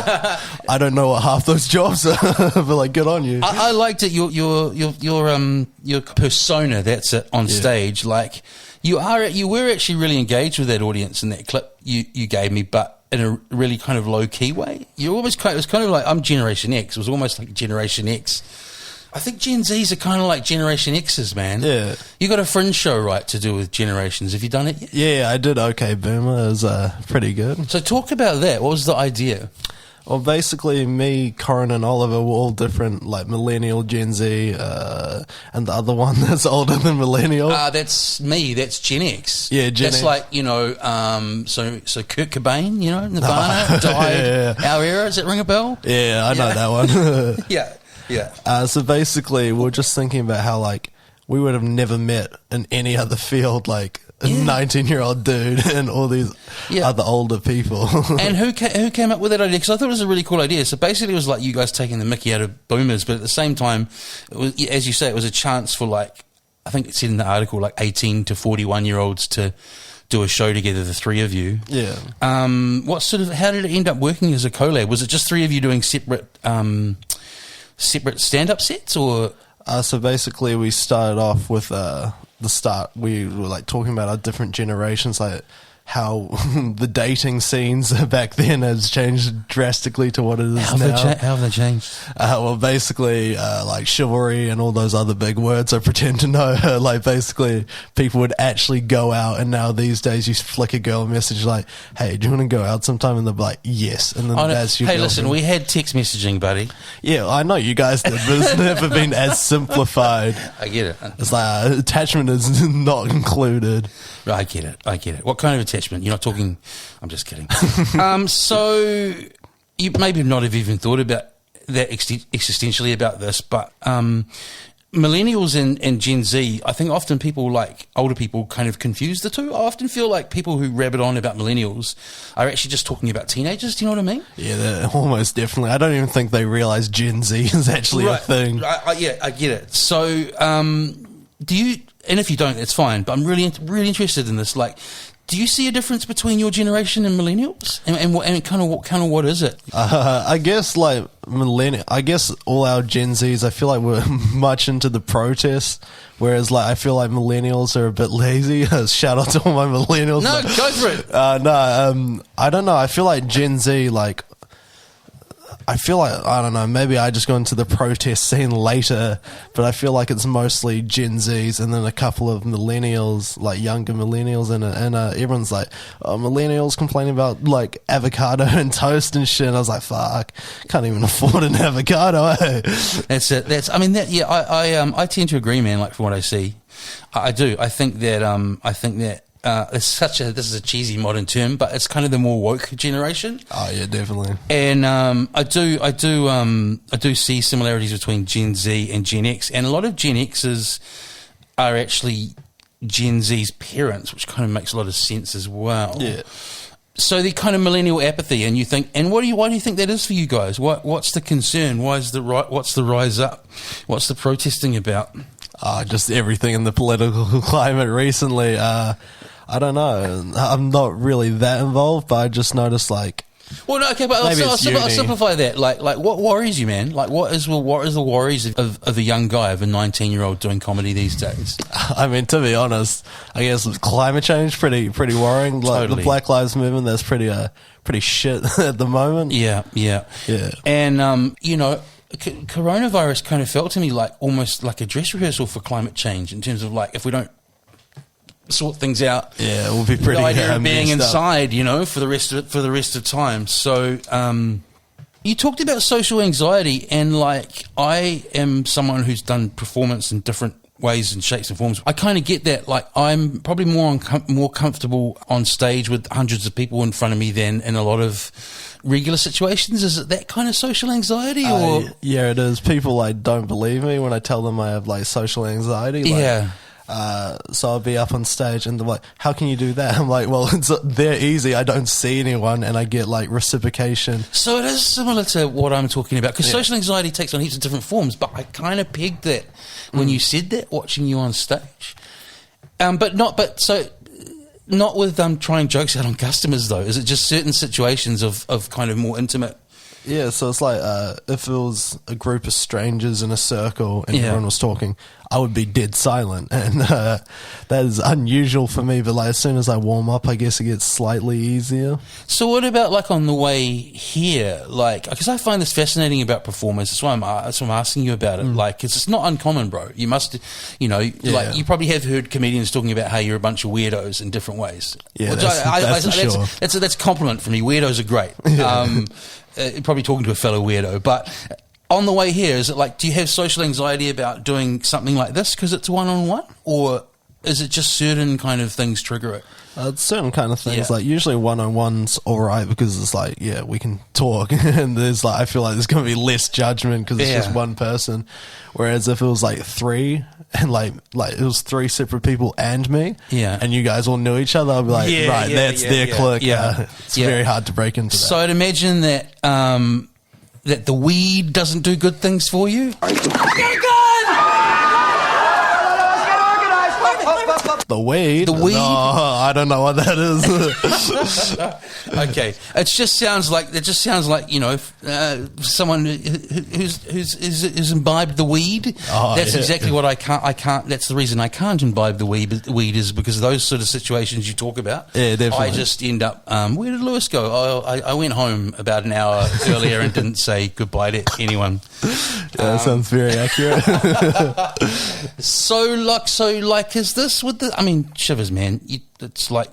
I don't know what half those jobs are, but like, good on you. I liked it. Your persona, that's it, on stage. Like you were actually really engaged with that audience in that clip you gave me, but in a really kind of low key way. It was kind of like, I'm Generation X. It was almost like Generation X. I think Gen Zs are kind of like Generation X's, man. Yeah. You got a Fringe show, right, to do with generations. Have you done it yet? Yeah, I did. Okay, Boomer. It was pretty good. So talk about that. What was the idea? Well, basically, me, Corin, and Oliver were all different, like millennial, Gen Z, and the other one that's older than millennial. That's me. That's Gen X. Yeah, Gen X. That's like, so Kurt Cobain, Nirvana, died our era. Does that ring a bell? Yeah, I know that one. Yeah. So basically, we're just thinking about how, like, we would have never met in any other field, like a 19-year-old dude and all these other older people. And who came up with that idea? Because I thought it was a really cool idea. So basically, it was like you guys taking the mickey out of boomers, but at the same time, it was, as you say, it was a chance for, like, I think it said in the article, like 18 to 41-year-olds to do a show together, the three of you. Yeah. How did it end up working as a collab? Was it just three of you doing separate stand-up sets, or? So basically, we started off with the start. We were like talking about our different generations, like how the dating scenes back then has changed drastically to what it is now. How have they changed? Well, basically, like chivalry and all those other big words I pretend to know. Like, basically, people would actually go out, and now these days you flick a girl a message like, hey, do you want to go out sometime? And they're like, yes. And then that's your girlfriend. Listen, we had text messaging, buddy. Yeah, I know you guys did, but it's never been as simplified. I get it. It's like attachment is not included. I get it. What kind of attachment? You're not talking... I'm just kidding. So you maybe not have even thought about that existentially about this, but millennials and Gen Z, I think often people like older people kind of confuse the two. I often feel like people who rabbit on about millennials are actually just talking about teenagers. Do you know what I mean? Yeah, almost definitely. I don't even think they realise Gen Z is actually a thing. Yeah, I get it. So, do you? And if you don't, it's fine. But I'm really interested in this. Like, do you see a difference between your generation and millennials? And kind of what is it? I guess like I guess all our Gen Zs, I feel like we're much into the protests, whereas like I feel like millennials are a bit lazy. Shout out to all my millennials. No, go for it. I don't know. I feel like Gen Z, like, I feel like, I don't know, maybe I just got into the protest scene later, but I feel like it's mostly Gen Zs and then a couple of millennials, like younger millennials, and everyone's like, oh, millennials complaining about like avocado and toast and shit. And I was like, fuck, can't even afford an avocado. Eh? That's it. I tend to agree, man. Like from what I see, I do. I think that this is a cheesy modern term, but it's kind of the more woke generation. Oh yeah, definitely. And I do see similarities between Gen Z and Gen X, and a lot of Gen Xers are actually Gen Z's parents, which kind of makes a lot of sense as well. Yeah. So the kind of millennial apathy, and you think, and why do you think that is for you guys? What's the concern? What's the rise up? What's the protesting about? Just everything in the political climate recently. I don't know. I'm not really that involved, but I just noticed like. Well, no, okay, but I'll simplify that. Like, what worries you, man? Like, what is the worries of a young guy, of a 19-year-old doing comedy these days? I mean, to be honest, I guess climate change pretty worrying. Like Totally. the Black Lives Movement, that's pretty shit at the moment. Yeah. And coronavirus kind of felt to me like almost like a dress rehearsal for climate change, in terms of like, if we don't sort things out, yeah, it will be pretty. The idea of being inside, up. for the rest of time. So, you talked about social anxiety, and like, I am someone who's done performance in different ways and shapes and forms. I kind of get that. Like, I'm probably more comfortable on stage with hundreds of people in front of me than in a lot of regular situations. Is it that kind of social anxiety, or yeah, it is. People like don't believe me when I tell them I have like social anxiety. Like, yeah. So I'll be up on stage and they're like, how can you do that? I'm like, well, they're easy. I don't see anyone and I get like reciprocation. So it is similar to what I'm talking about, because social anxiety takes on heaps of different forms, but I kind of pegged that when you said that, watching you on stage. But not with trying jokes out on customers though. Is it just certain situations of kind of more intimate? Yeah, so it's like if it was a group of strangers in a circle and everyone was talking, I would be dead silent, and that is unusual for me. But like as soon as I warm up, I guess it gets slightly easier. So what about like on the way here? Like, because I find this fascinating about performers. That's why I'm asking you about it. Like, 'cause it's not uncommon, bro. You must, like you probably have heard comedians talking about how you're a bunch of weirdos in different ways. Yeah, that's for sure. That's a compliment for me. Weirdos are great. Probably talking to a fellow weirdo, but on the way here, is it like, do you have social anxiety about doing something like this because it's one-on-one, or is it just certain kind of things trigger it? Certain kind of things, like usually one-on-one's all right because it's like, yeah, we can talk, and there's like, I feel like there's going to be less judgment because it's just one person. Whereas if it was like three, and like it was three separate people and me, and you guys all knew each other, I'd be like, that's their clique. It's very hard to break into that. So I'd imagine that that the weed doesn't do good things for you. The weed? The weed? No, I don't know what that is. Okay, it just sounds like someone who's imbibed the weed. That's exactly what I can't. That's the reason I can't imbibe the weed. Weed is because of those sort of situations you talk about. Yeah, definitely. I just end up. Where did Lewis go? I went home about an hour earlier and didn't say goodbye to anyone. That sounds very accurate. So is this with the? I mean, shivers, man. It's like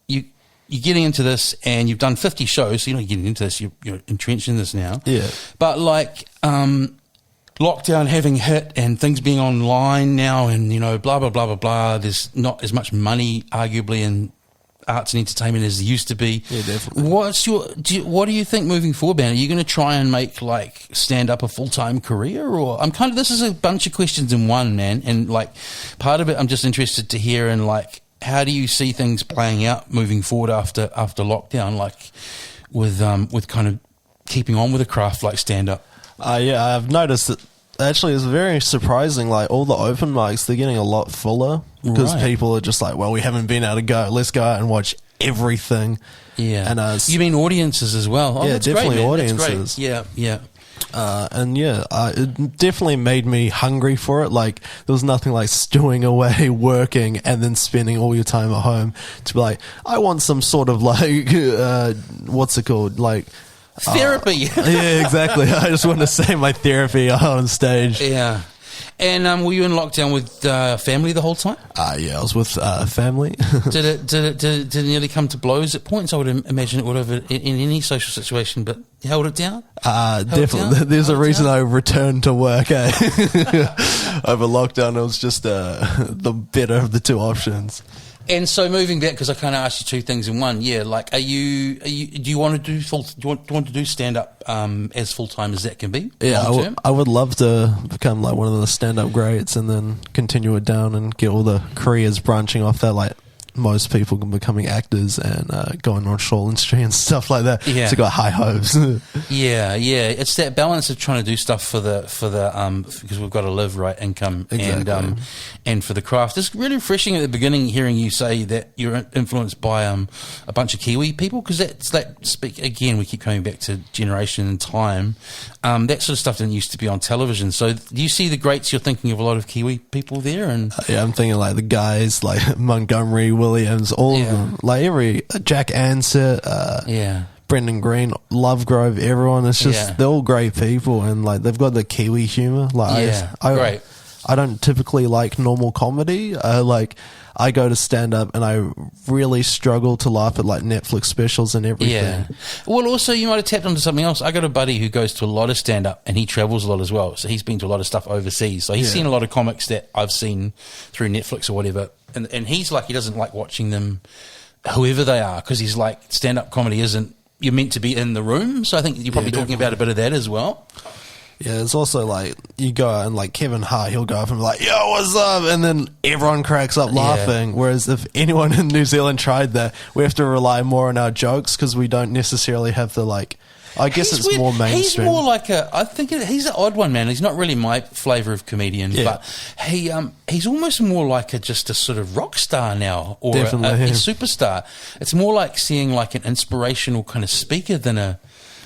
you're getting into this, and you've done 50 shows. So you're not getting into this. You're entrenched in this now. Yeah. But like lockdown having hit, and things being online now, and blah blah blah blah blah. There's not as much money, arguably, in arts and entertainment as there used to be. Yeah, definitely. What do you think moving forward, man? Are you going to try and make like stand up a full-time career, or this is a bunch of questions in one, man. And like part of it, I'm just interested to hear and like, how do you see things playing out moving forward after lockdown, like with kind of keeping on with a craft like stand up? Yeah, I've noticed that actually it's very surprising. Like all the open mics, they're getting a lot fuller because people are just like, well, we haven't been able to go. Let's go out and watch everything. Yeah, and you mean audiences as well? Oh, yeah, that's definitely great, audiences. Yeah. It definitely made me hungry for it. Like there was nothing like stewing away, working, and then spending all your time at home to be like, I want some sort of like, what's it called, like. Therapy. Yeah, exactly. I just want to say my therapy on stage. Yeah. And were you in lockdown with family the whole time? Yeah, I was with family. Did it nearly come to blows at points? I would imagine it would have in any social situation, but you held it down? Definitely. There's a reason I returned to work. Over lockdown, it was just the better of the two options. And so moving back, because I kind of asked you two things in one. Yeah, like, do you want to do stand up as full time as that can be? Yeah, I would love to become like one of the stand up greats and then continue it down and get all the careers branching off that, like most people becoming actors and going on Shortland Street and stuff like that. Yeah, so got high hopes. yeah, it's that balance of trying to do stuff for the because we've got to live, right, income. Exactly. And for the craft. It's really refreshing at the beginning hearing you say that you're influenced by a bunch of Kiwi people, because again, we keep coming back to generation and time. That sort of stuff didn't used to be on television. So do you see the greats? You're thinking of a lot of Kiwi people there, and yeah, I'm thinking like the guys like Montgomery Williams, all of them, like every Jack Ansett, Brendan Green, Lovegrove, everyone. It's just they're all great people, and like they've got the Kiwi humor. Like great. I don't typically like normal comedy. I go to stand up and I really struggle to laugh at like Netflix specials and everything. Yeah. Well, also you might have tapped onto something else. I got a buddy who goes to a lot of stand up and he travels a lot as well. So he's been to a lot of stuff overseas. So he's seen a lot of comics that I've seen through Netflix or whatever. And he's like, he doesn't like watching them, whoever they are, because he's like, stand up comedy isn't, you're meant to be in the room. So I think you're probably talking about a bit of that as well. Yeah, it's also like you go out and like Kevin Hart, he'll go up and be like, yo, what's up? And then everyone cracks up laughing. Whereas if anyone in New Zealand tried that, we have to rely more on our jokes because we don't necessarily have the like, I guess it's more mainstream. He's more like he's an odd one, man. He's not really my flavour of comedian, but he's almost more like just a sort of rock star now, or a superstar. It's more like seeing like an inspirational kind of speaker than a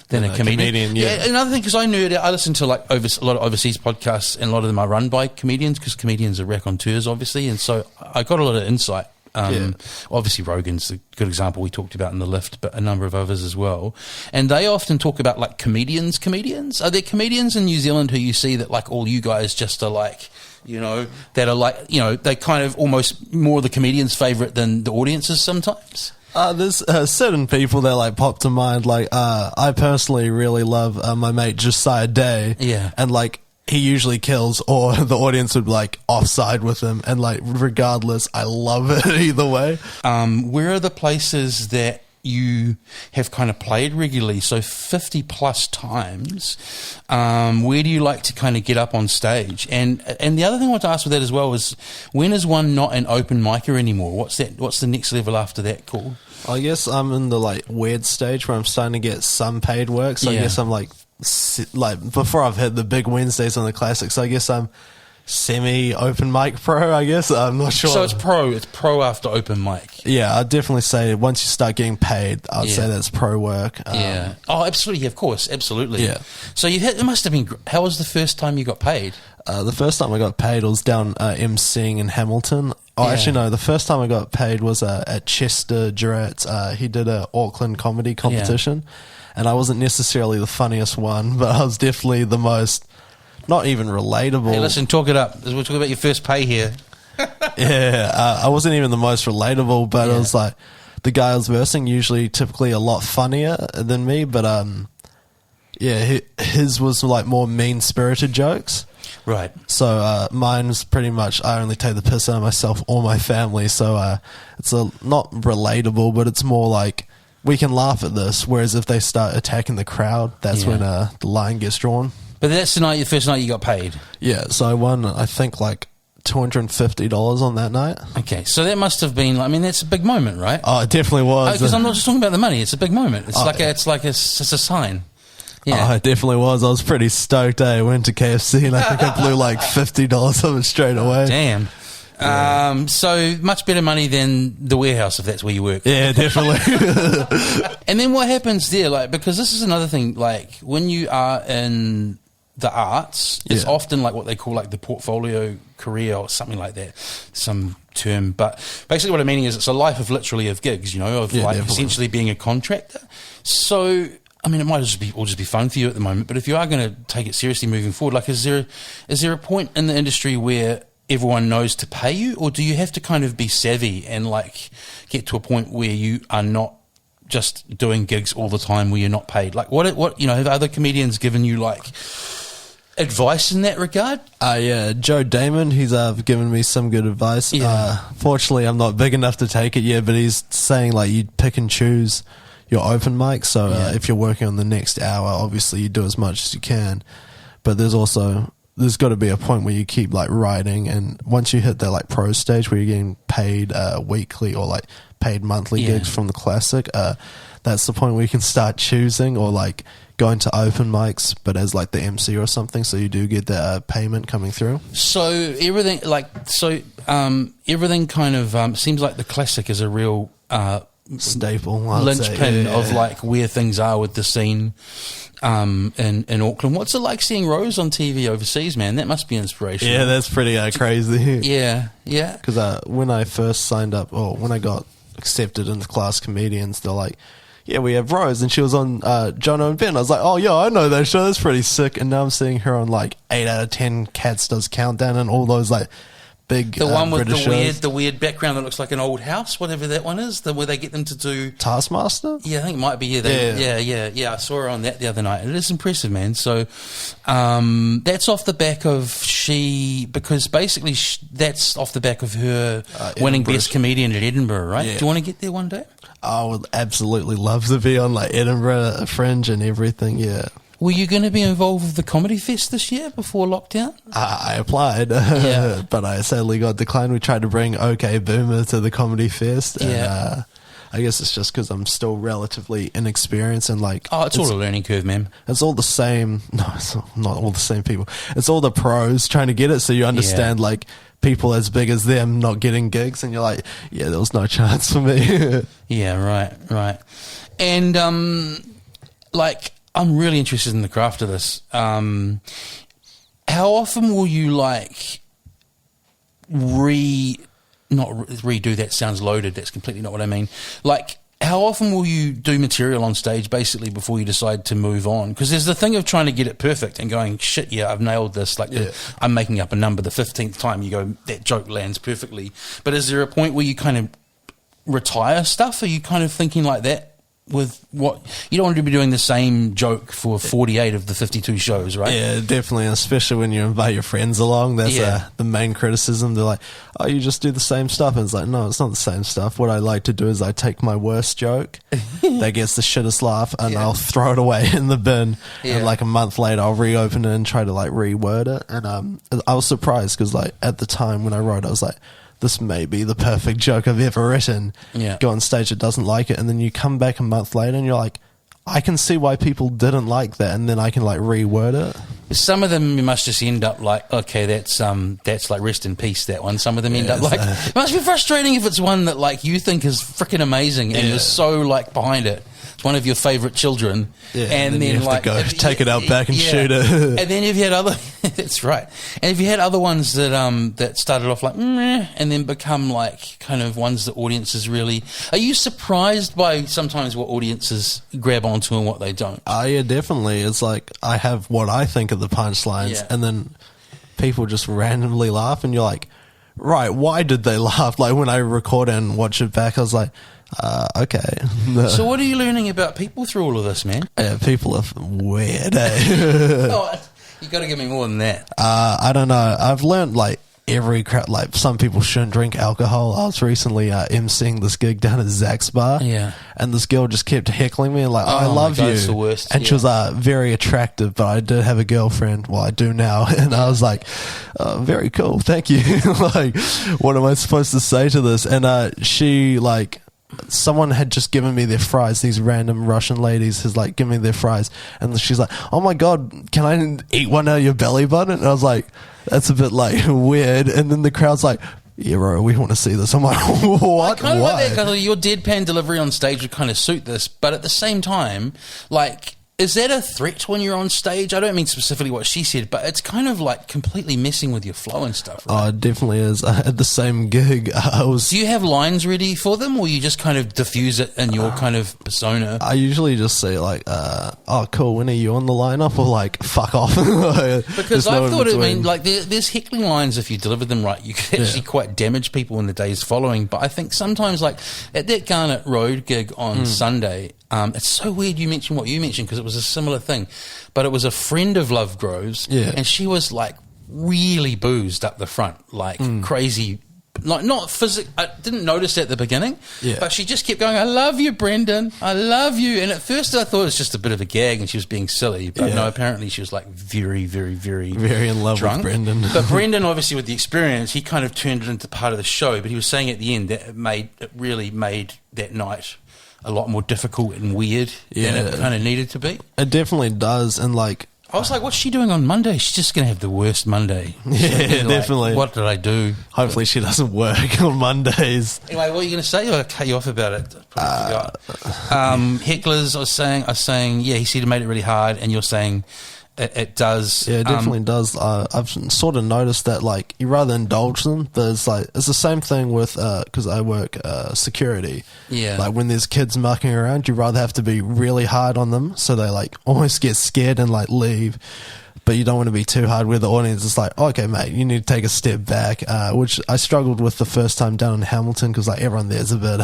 comedian. Yeah. Another thing, because I listen to like a lot of overseas podcasts, and a lot of them are run by comedians, because comedians are raconteurs, obviously, and so I got a lot of insight. Obviously Rogan's a good example we talked about in the lift, but a number of others as well. And they often talk about like comedians. Are there comedians in New Zealand who you see that like all you guys just are like, you know, that are like, you know, they kind of almost more the comedian's favourite than the audience's sometimes? There's certain people that like pop to mind. Like I personally really love my mate Josiah Day. Yeah. And like he usually kills, or the audience would be like offside with him, and like regardless, I love it either way. Where are the places that you have kind of played regularly? So 50 plus times. Where do you like to kind of get up on stage? And the other thing I want to ask with that as well is, when is one not an open micer anymore? What's the next level after that called? I guess I'm in the like weird stage where I'm starting to get some paid work. So I guess I'm like before I've hit the big Wednesdays on the classics, I guess I'm semi-open mic pro, I guess. I'm not sure. So it's pro after open mic. Yeah, I'd definitely say once you start getting paid, I'd say that's pro work. Yeah. Oh, absolutely. Of course. Absolutely. Yeah. So it must have been, how was the first time you got paid? The first time I got paid was down emceeing in Hamilton. Oh, actually, no. The first time I got paid was at Chester Durrett's. He did an Auckland comedy competition. Yeah. And I wasn't necessarily the funniest one, but I was definitely the most, not even relatable. Hey, listen, talk it up. We're talking about your first pay here. I wasn't even the most relatable, but it was like the guy I was versing typically a lot funnier than me, but his was like more mean-spirited jokes. Right. So mine's pretty much, I only take the piss out of myself or my family, so it's not relatable, but it's more like we can laugh at this, whereas if they start attacking the crowd, that's when the line gets drawn. But that's the first night you got paid? Yeah, so I won, I think, like $250 on that night. Okay, so that must have been, I mean, that's a big moment, right? Oh, it definitely was. Because I'm not just talking about the money, it's a big moment. It's it's a sign. Yeah. Oh, it definitely was. I was pretty stoked. I went to KFC and I think I blew like $50 of it straight away. Damn. Yeah. So much better money than the warehouse if that's where you work. Yeah, definitely. And then what happens there? Like, because this is another thing. Like, when you are in the arts, it's often like what they call like the portfolio career or something like that, some term. But basically, what I'm meaning is it's a life of literally of gigs. You know, of like definitely. Essentially being a contractor. So. I mean, it might just be fun for you at the moment, but if you are going to take it seriously moving forward, like, is there a point in the industry where everyone knows to pay you, or do you have to kind of be savvy and like get to a point where you are not just doing gigs all the time where you're not paid? Like, what you know, have other comedians given you like advice in that regard? Yeah, Joe Damon, he's given me some good advice. Yeah. Fortunately, I'm not big enough to take it yet, but he's saying like you pick and choose your open mic, so if you're working on the next hour, obviously you do as much as you can, but there's got to be a point where you keep like writing, and once you hit that like pro stage where you're getting paid weekly or like paid monthly gigs from the classic, that's the point where you can start choosing or like going to open mics but as like the MC or something, so you do get that payment coming through. So everything kind of seems like the classic is a real staple, linchpin of like where things are with the scene in Auckland. What's it like seeing Rose on TV overseas, man? That must be inspirational. Yeah, that's pretty crazy. Yeah. Because when I first signed up, or when I got accepted into Class Comedians, they're like, yeah, we have Rose, and she was on Jono and Ben. I was like, oh yeah, I know that show, that's pretty sick. And now I'm seeing her on like 8 out of 10 Cats Does Countdown and all those like big the one with British the weird background that looks like an old house, whatever that one is, where they get them to do Taskmaster. Yeah, I think it might be. Yeah. I saw her on that the other night. It is impressive, man. So that's off the back of because basically that's off the back of her winning Best Comedian at Edinburgh, right? Yeah. Do you want to get there one day? I would absolutely love to be on like Edinburgh Fringe and everything. Yeah. Were you going to be involved with the Comedy Fest this year before lockdown? I applied, but I sadly got declined. We tried to bring OK Boomer to the Comedy Fest, and I guess it's just because I'm still relatively inexperienced and like... Oh, it's all a learning curve, man. It's all the same... No, it's not all the same people. It's all the pros trying to get it, so you understand like people as big as them not getting gigs, and you're like, yeah, there was no chance for me. Yeah, right. And like... I'm really interested in the craft of this. How often will you like redo that? Sounds loaded. That's completely not what I mean. Like, how often will you do material on stage basically before you decide to move on? Because there's the thing of trying to get it perfect and going, shit, yeah, I've nailed this. Like, I'm making up a number. The 15th time you go, that joke lands perfectly. But is there a point where you kind of retire stuff? Are you kind of thinking like that? With what you don't want to be doing the same joke for 48 of the 52 shows, right? Yeah, definitely, especially when you invite your friends along. That's the main criticism. They're like, oh, you just do the same stuff. And it's like, no, it's not the same stuff. What I like to do is I take my worst joke that gets the shittest laugh and I'll throw it away in the bin, and like a month later I'll reopen it and try to like reword it. And I was surprised because like at the time when I wrote it, I was like, this may be the perfect joke I've ever written. Go on stage, it doesn't like it, and then you come back a month later and you're like, I can see why people didn't like that, and then I can like reword it. Some of them you must just end up like, okay, that's like rest in peace, that one. Some of them end up like, it must be frustrating if it's one that like you think is freaking amazing and you're so like behind it. It's one of your favourite children, and then you have like to go take it out back and shoot it. And then if you had other, that's right. And if you had other ones that started off like meh, and then become like kind of ones that audiences really, are you surprised by sometimes what audiences grab onto and what they don't? Yeah, definitely. It's like I have what I think of the punchlines, and then people just randomly laugh, and you're like, right, why did they laugh? Like when I record and watch it back, I was like, okay. So what are you learning about people through all of this, man? Yeah, people are weird, You got to give me more than that. I don't know. I've learned like every crap. Like some people shouldn't drink alcohol. I was recently emceeing this gig down at Zach's bar, and this girl just kept heckling me and like, "Oh, I love you," it's the worst. and she was very attractive. But I did have a girlfriend. Well, I do now, and I was like, "Very cool, thank you." Like, what am I supposed to say to this? And she like. Someone had just given me their fries. These random Russian ladies has like given me their fries, and she's like, "Oh my god, can I eat one out of your belly button?" And I was like, "That's a bit like weird." And then the crowd's like, "Yeah, bro, we want to see this." I'm like, "What? I kind of Why?" like that because your deadpan delivery on stage would kind of suit this, but at the same time, like. Is that a threat when you're on stage? I don't mean specifically what she said, but it's kind of like completely messing with your flow and stuff. Right? Oh, it definitely is. At the same gig, Do you have lines ready for them, or you just kind of diffuse it in your kind of persona? I usually just say like, "Oh, cool. When are you on the lineup?" Or like, "Fuck off." Because I thought like there's heckling lines if you deliver them right, you could actually quite damage people in the days following. But I think sometimes, like at that Garnet Road gig on Sunday. It's so weird you mentioned what you mentioned because it was a similar thing, but it was a friend of Lovegrove's, and she was like really boozed up the front, like crazy, like not physical. I didn't notice at the beginning, but she just kept going, "I love you, Brendan, I love you." And at first I thought it was just a bit of a gag and she was being silly, but no, apparently she was like very, very, very, very in love drunk. with Brendan. But Brendan, obviously with the experience, he kind of turned it into part of the show. But he was saying at the end that it really made that night a lot more difficult and weird than it kind of needed to be. It definitely does, and like I was like, "What's she doing on Monday? She's just going to have the worst Monday." Definitely. Like, what did I do? Hopefully, she doesn't work on Mondays. Anyway, what are you going to say? I cut you off about it. I forgot. Hecklers, I was saying, yeah, he said it made it really hard, and you're saying. It does. Yeah, it definitely does. I've sort of noticed that, like, you rather indulge them, but it's the same thing with, because I work security. Yeah. Like, when there's kids mucking around, you rather have to be really hard on them, so they, like, almost get scared and, like, leave. But you don't want to be too hard with the audience. It's like, okay, mate, you need to take a step back, which I struggled with the first time down in Hamilton because like everyone there's a bit,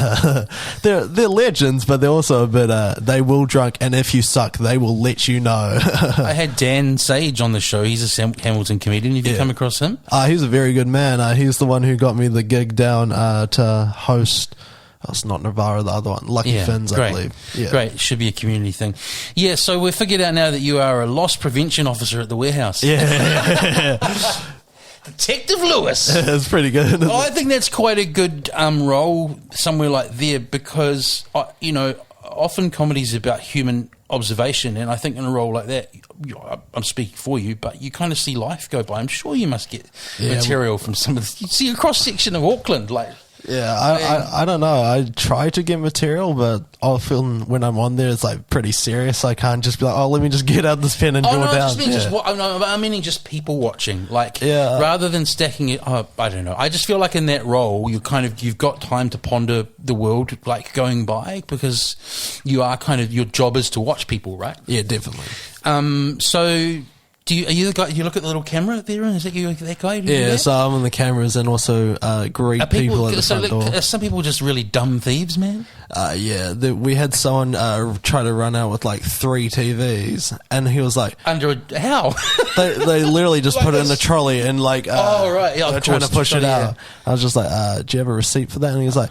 they're legends, but they're also a bit, they will drunk, and if you suck, they will let you know. I had Dan Sage on the show. He's a Hamilton comedian. Have you come across him? He's a very good man. He's the one who got me the gig down to host. Oh, it's not Navarra, the other one. Lucky Fins, I believe. Yeah. Great. Should be a community thing. Yeah, so we've figured out now that you are a loss prevention officer at the warehouse. Yeah. Detective Lewis. That's pretty good. I think that's quite a good role somewhere like there because, often comedy is about human observation, and I think in a role like that, I'm speaking for you, but you kind of see life go by. I'm sure you must get material from some of the... You see a cross-section of Auckland, like... Yeah, I don't know. I try to get material, but often when I'm on there, it's like pretty serious. I can't just be like, let me just get out this pen and draw down. I mean just people watching. Like, rather than stacking it, I don't know. I just feel like in that role, you've got time to ponder the world, like going by, because you are your job is to watch people, right? Yeah, definitely. So. Are you the guy? You look at the little camera there, and is that you? That guy? Yeah, so I'm on the cameras and also greet people at the front door. Are some people just really dumb thieves, man? We had someone try to run out with like 3 TVs, and he was like, how? they literally just put it in a trolley and like, they're trying to push it out. I was just like, do you have a receipt for that? And he was like,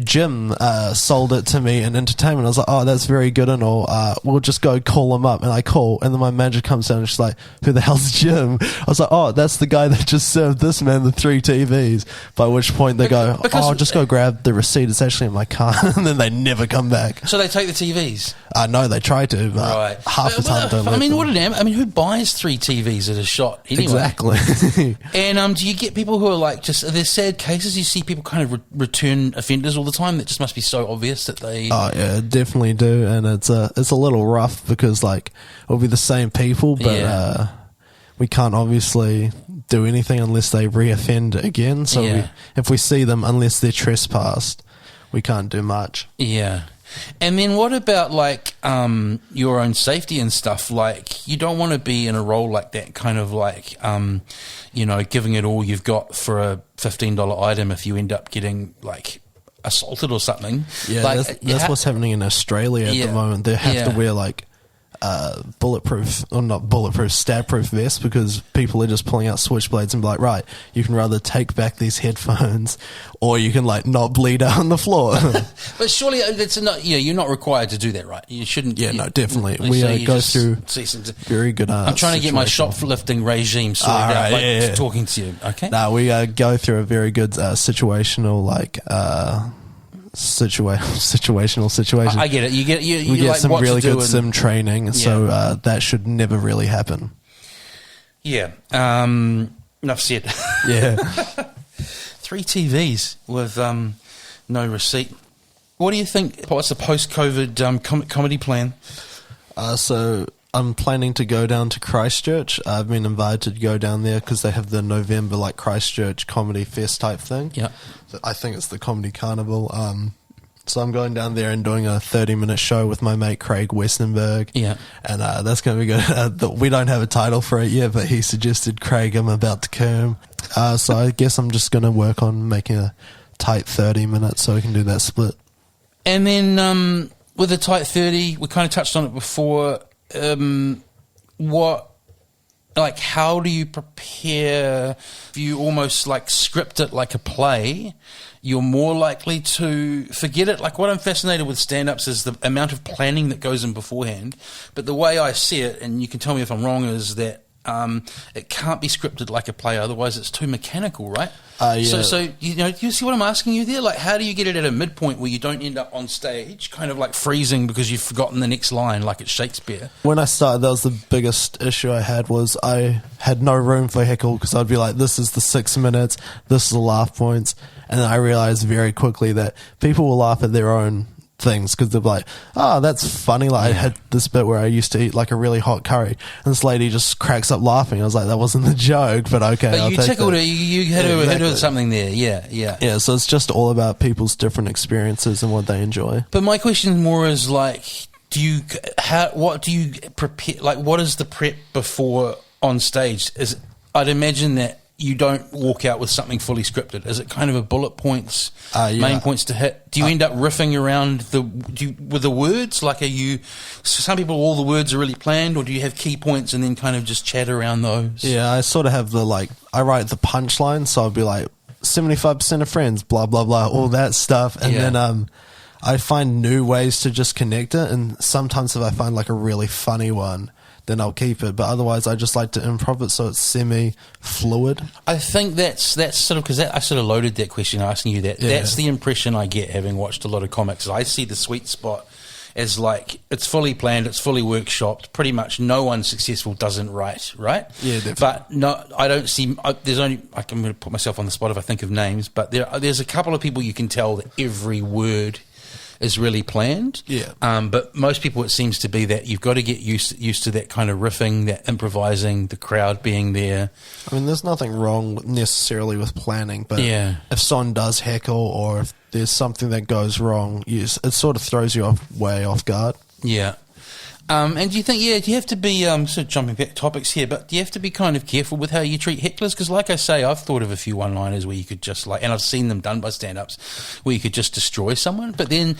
Jim sold it to me in entertainment. I was like, that's very good and all. We'll just go call him up. And I call, and then my manager comes down and she's like, who the hell's Jim? I was like, that's the guy that just served this man the 3 TVs. By which point they go, I'll just go grab the receipt. It's actually in my car. And then they never come back. So they take the TVs? No, they try to, but half the time don't. Who buys 3 TVs at a shot anyway? Exactly. And do you get people who are like, there's sad cases, you see people kind of return offenders all the time that just must be so obvious that they... Oh, yeah, definitely do. And it's a little rough because, like, it'll be the same people, but we can't obviously do anything unless they re-offend again. So if we see them, unless they're trespassed, we can't do much. Yeah. And then what about, like, your own safety and stuff? Like, you don't want to be in a role like that, kind of like, giving it all you've got for a $15 item if you end up getting, like, assaulted or something. Yeah, that's what's happening in Australia at the moment. They have to wear, like, bulletproof, or not bulletproof, stab-proof vest, because people are just pulling out switchblades and be like, right, you can rather take back these headphones or you can like not bleed out on the floor. But surely it's not, you're not required to do that, right? You shouldn't. Yeah, no, definitely. We go through very good I'm trying to get my shoplifting regime sorted out talking to you, okay? No, we go through a very good situational, situational situation. I get it. You get like some what really to do good sim training, so that should never really happen. Yeah. Enough said. Yeah. 3 TVs with no receipt. What do you think? What's the post-COVID comedy plan? So I'm planning to go down to Christchurch. I've been invited to go down there because they have the November Christchurch Comedy Fest type thing. Yeah. I think it's the Comedy Carnival. So I'm going down there and doing a 30-minute show with my mate Craig Westenberg. Yeah. And that's going to be good. We don't have a title for it yet, but he suggested, Craig, I'm about to Coombe. So I guess I'm just going to work on making a tight 30 minutes so we can do that split. And then with the tight 30, we kind of touched on it before. How do you prepare? If you almost script it like a play, you're more likely to forget it. Like, what I'm fascinated with stand-ups is the amount of planning that goes in beforehand. But the way I see it, and you can tell me if I'm wrong, is that it can't be scripted like a play, otherwise it's too mechanical, right? Yeah. So you see what I'm asking you there? Like, how do you get it at a midpoint where you don't end up on stage kind of freezing because you've forgotten the next line like it's Shakespeare? When I started, that was the biggest issue I had, was I had no room for heckle, because I'd be like, this is the 6 minutes, this is the laugh points, and then I realized very quickly that people will laugh at their own things, because they're like, oh, that's funny. I had this bit where I used to eat a really hot curry, and this lady just cracks up laughing. I was like, that wasn't the joke, but okay. But you tickled her. You had something there. Yeah. So it's just all about people's different experiences and what they enjoy. But my question more is what do you prepare? What is the prep before on stage? I'd imagine that you don't walk out with something fully scripted. Is it kind of a bullet points, main points to hit? Do you end up riffing around with the words? Some people, all the words are really planned, or do you have key points and then kind of just chat around those? Yeah, I sort of have I write the punchline, so I'll be 75% of friends, blah, blah, blah, all that stuff. And then I find new ways to just connect it. And sometimes if I find a really funny one, then I'll keep it. But otherwise, I just like to improv it so it's semi-fluid. I think that's sort of, because I sort of loaded that question asking you that. Yeah. That's the impression I get having watched a lot of comics. I see the sweet spot as it's fully planned, it's fully workshopped. Pretty much no one successful doesn't write, right? Yeah, definitely. But no, I don't see. There's only. I'm going to put myself on the spot if I think of names. But there's a couple of people you can tell that every word is really planned. Yeah. But most people, it seems to be that you've got to get used to that kind of riffing, that improvising, the crowd being there. I mean, there's nothing wrong necessarily with planning, but if someone does heckle, or if there's something that goes wrong, it sort of throws you way off guard. Yeah. And do you think, do you have to be, sort of jumping back topics here, but do you have to be kind of careful with how you treat hecklers? Because like I say, I've thought of a few one-liners where you could just and I've seen them done by stand-ups, where you could just destroy someone. But then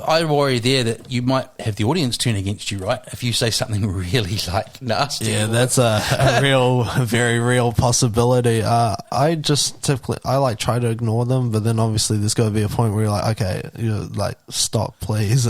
I worry there that you might have the audience turn against you, right? If you say something really nasty. Yeah, that's a very real possibility. I just typically, try to ignore them, but then obviously there's got to be a point where you're like, okay, stop, please.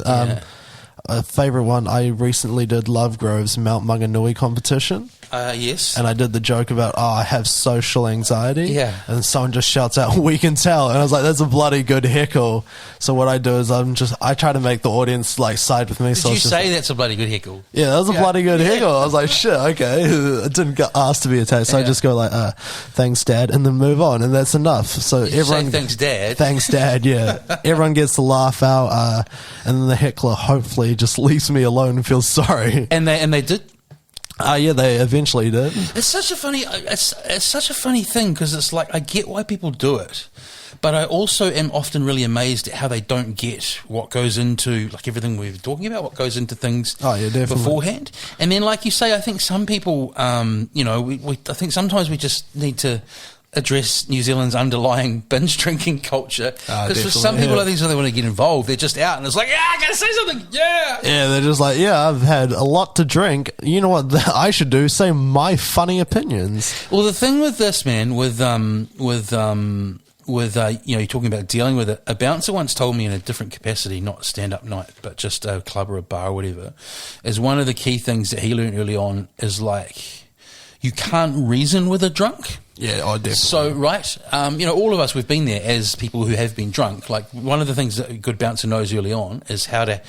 A favourite one, I recently did Lovegrove's Mount Maunganui competition. Yes. And I did the joke about, I have social anxiety. Yeah. And someone just shouts out, we can tell. And I was like, that's a bloody good heckle. So what I do is I try to make the audience side with me. Did you say that's a bloody good heckle? Yeah, that was a bloody good heckle. I was like, shit, okay. I didn't get asked to be attacked. So I just go thanks, Dad, and then move on. And that's enough. So Did everyone. You say thanks, Dad? Thanks, Dad, yeah. Everyone gets to laugh out. And then the heckler hopefully just leaves me alone and feels sorry. And they did? Yeah, they eventually did. It's such a funny thing, because it's I get why people do it, but I also am often really amazed at how they don't get what goes into everything we've been talking about, what goes into things beforehand. And then, like you say, I think some people, I think sometimes we just need to address New Zealand's underlying binge drinking culture. Because for some definitely, people, I think so they want to get involved. They're just out and it's like, yeah, I gotta say something. Yeah. Yeah, they're just like, yeah, I've had a lot to drink. You know what I should do? Say my funny opinions. Well, the thing with this, man, with you're talking about dealing with it. A bouncer once told me in a different capacity, not a stand-up night, but just a club or a bar or whatever, is one of the key things that he learned early on is like, you can't reason with a drunk. Yeah, I definitely. So, right, all of us, we've been there as people who have been drunk. Like, one of the things that a good bouncer knows early on is how to,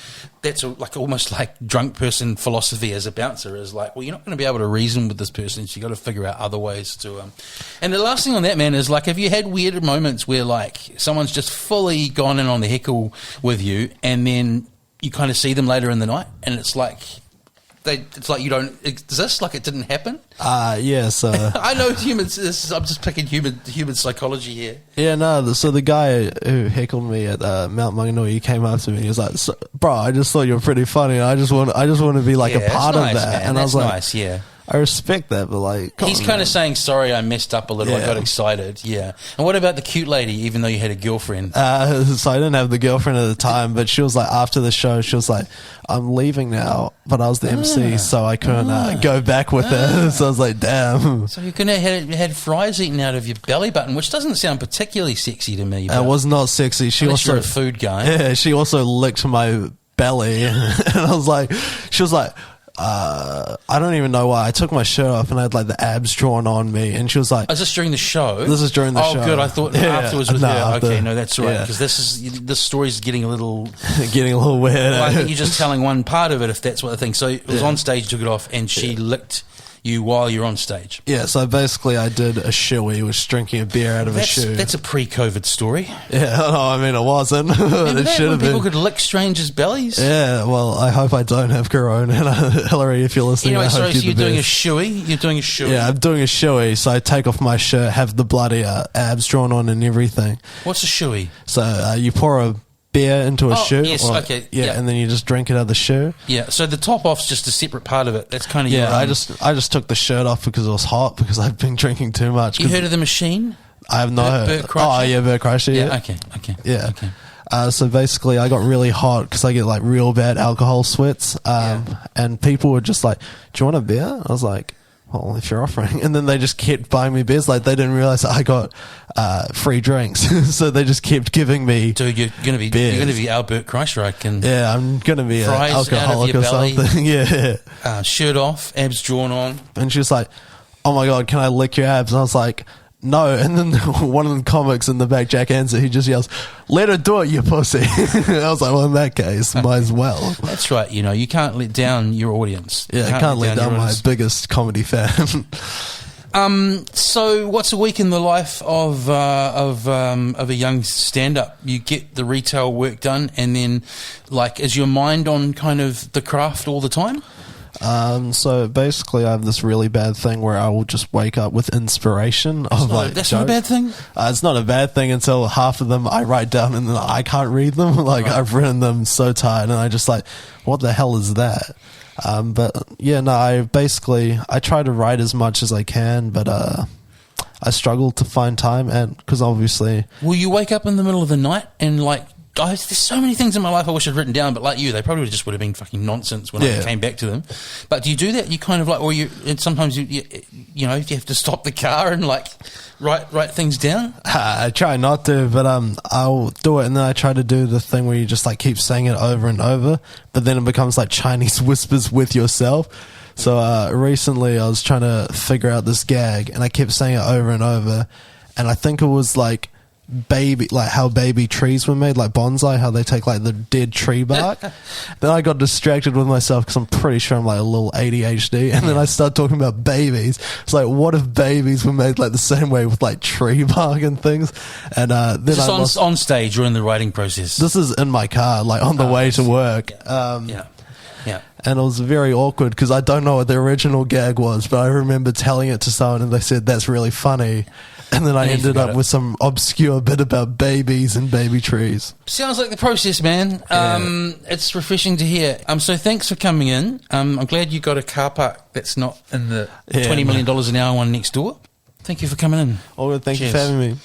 almost like drunk person philosophy as a bouncer is like, well, you're not going to be able to reason with this person, so you got to figure out other ways to, And the last thing on that, man, is like, have you had weird moments where like someone's just fully gone in on the heckle with you and then you kind of see them later in the night and it's like you don't exist, like it didn't happen? Yeah, so... I know humans, I'm just picking human psychology here. Yeah, no, so the guy who heckled me at Mount Maunganui, he came up to me, he was like, bro, I just thought you were pretty funny, I just want to be like a part of that. Man. And that's I was like, nice, yeah. I respect that, but like... He's kind of saying, sorry, I messed up a little, I Yeah. got excited, yeah. And what about the cute lady, even though you had a girlfriend? So I didn't have the girlfriend at the time, but she was like, after the show, she was like, I'm leaving now, but I was the MC, so I couldn't go back with her. So I was like, damn. So you could have had fries eaten out of your belly button, which doesn't sound particularly sexy to me. It was not sexy. She Unless you're a also... food guy. Yeah, she also licked my belly. And I was like... She was like... I don't even know why. I took my shirt off and I had like the abs drawn on me, and she was like, "Is this during the show?" This is during the show. Oh, good. I thought afterwards with no, her. after, Okay, no, that's right. yeah. Because this story's getting a little weird. Well, I think you're just telling one part of it, if that's what the thing. So it was on stage, took it off, and she licked you while you're on stage. Yeah, so basically I did a shoey, was drinking a beer out of a shoe. That's a pre-COVID story. Yeah, no, I mean, it wasn't. It should have been. People could lick strangers' bellies. Yeah, well, I hope I don't have corona. Hillary, if you're listening, Anyway, I hope so you're doing best. a shoey? You're doing a shoey? Yeah, I'm doing a shoey, so I take off my shirt, have the bloody abs drawn on and everything. What's a shoey? So you pour a beer into a shoe. Yes, okay. Yeah, and then you just drink it out of the shoe. Yeah, so the top off's just a separate part of it. That's kind of I just took the shirt off because it was hot, because I've been drinking too much. You heard of the machine? I have not heard. Bert Kreischer? Oh, yeah, Bert Kreischer, yeah. Okay. Yeah. Okay. So basically, I got really hot because I get like real bad alcohol sweats. And people were just like, "Do you want a beer?" I was like, "Well, if you're offering." And then they just kept buying me beers. Like, they didn't realize that I got free drinks. So they just kept giving me Dude, you're going to be Albert Kreischer, I can. Yeah, I'm going to be an fries alcoholic out of your or belly, something. Yeah. Shirt off, abs drawn on. And she was like, "Oh my God, can I lick your abs?" And I was like, "No." And then one of the comics in the back, Jack Anser, he just yells, "Let her do it, you pussy." I was like, well, in that case, might as well. That's right. You can't let down your audience. Yeah, I can't let down my biggest comedy fan. So what's a week in the life of a young stand-up? You get the retail work done, and then, like, is your mind on kind of the craft all the time? So basically, I have this really bad thing where I will just wake up with inspiration That's not a bad thing? It's not a bad thing until half of them I write down and then I can't read them. Like, I've written them so tired, and I just like, what the hell is that? But yeah, no, I try to write as much as I can, but I struggle to find time, and because obviously, will you wake up in the middle of the night and like, guys, there's so many things in my life I wish I'd written down, but like you, they probably just would have been fucking nonsense when I came back to them. But do you do that? You kind of like, or and sometimes you have to stop the car and like write things down? I try not to, but I'll do it, and then I try to do the thing where you just like keep saying it over and over, but then it becomes like Chinese whispers with yourself. So recently I was trying to figure out this gag, and I kept saying it over and over, and I think it was like how baby trees were made, like bonsai, how they take like the dead tree bark. Then I got distracted with myself because I'm pretty sure I'm like a little ADHD, and then I started talking about babies. It's like, what if babies were made like the same way with like tree bark and things? And then just on stage or in the writing process? This is in my car, like on the way to work. Yeah. And it was very awkward because I don't know what the original gag was, but I remember telling it to someone and they said, "That's really funny." And then I ended up with some obscure bit about babies and baby trees. Sounds like the process, man. It's refreshing to hear. So thanks for coming in. I'm glad you got a car park that's not in the $20 million an hour one next door. Thank you for coming in. Oh, thank you for Cheers. having me.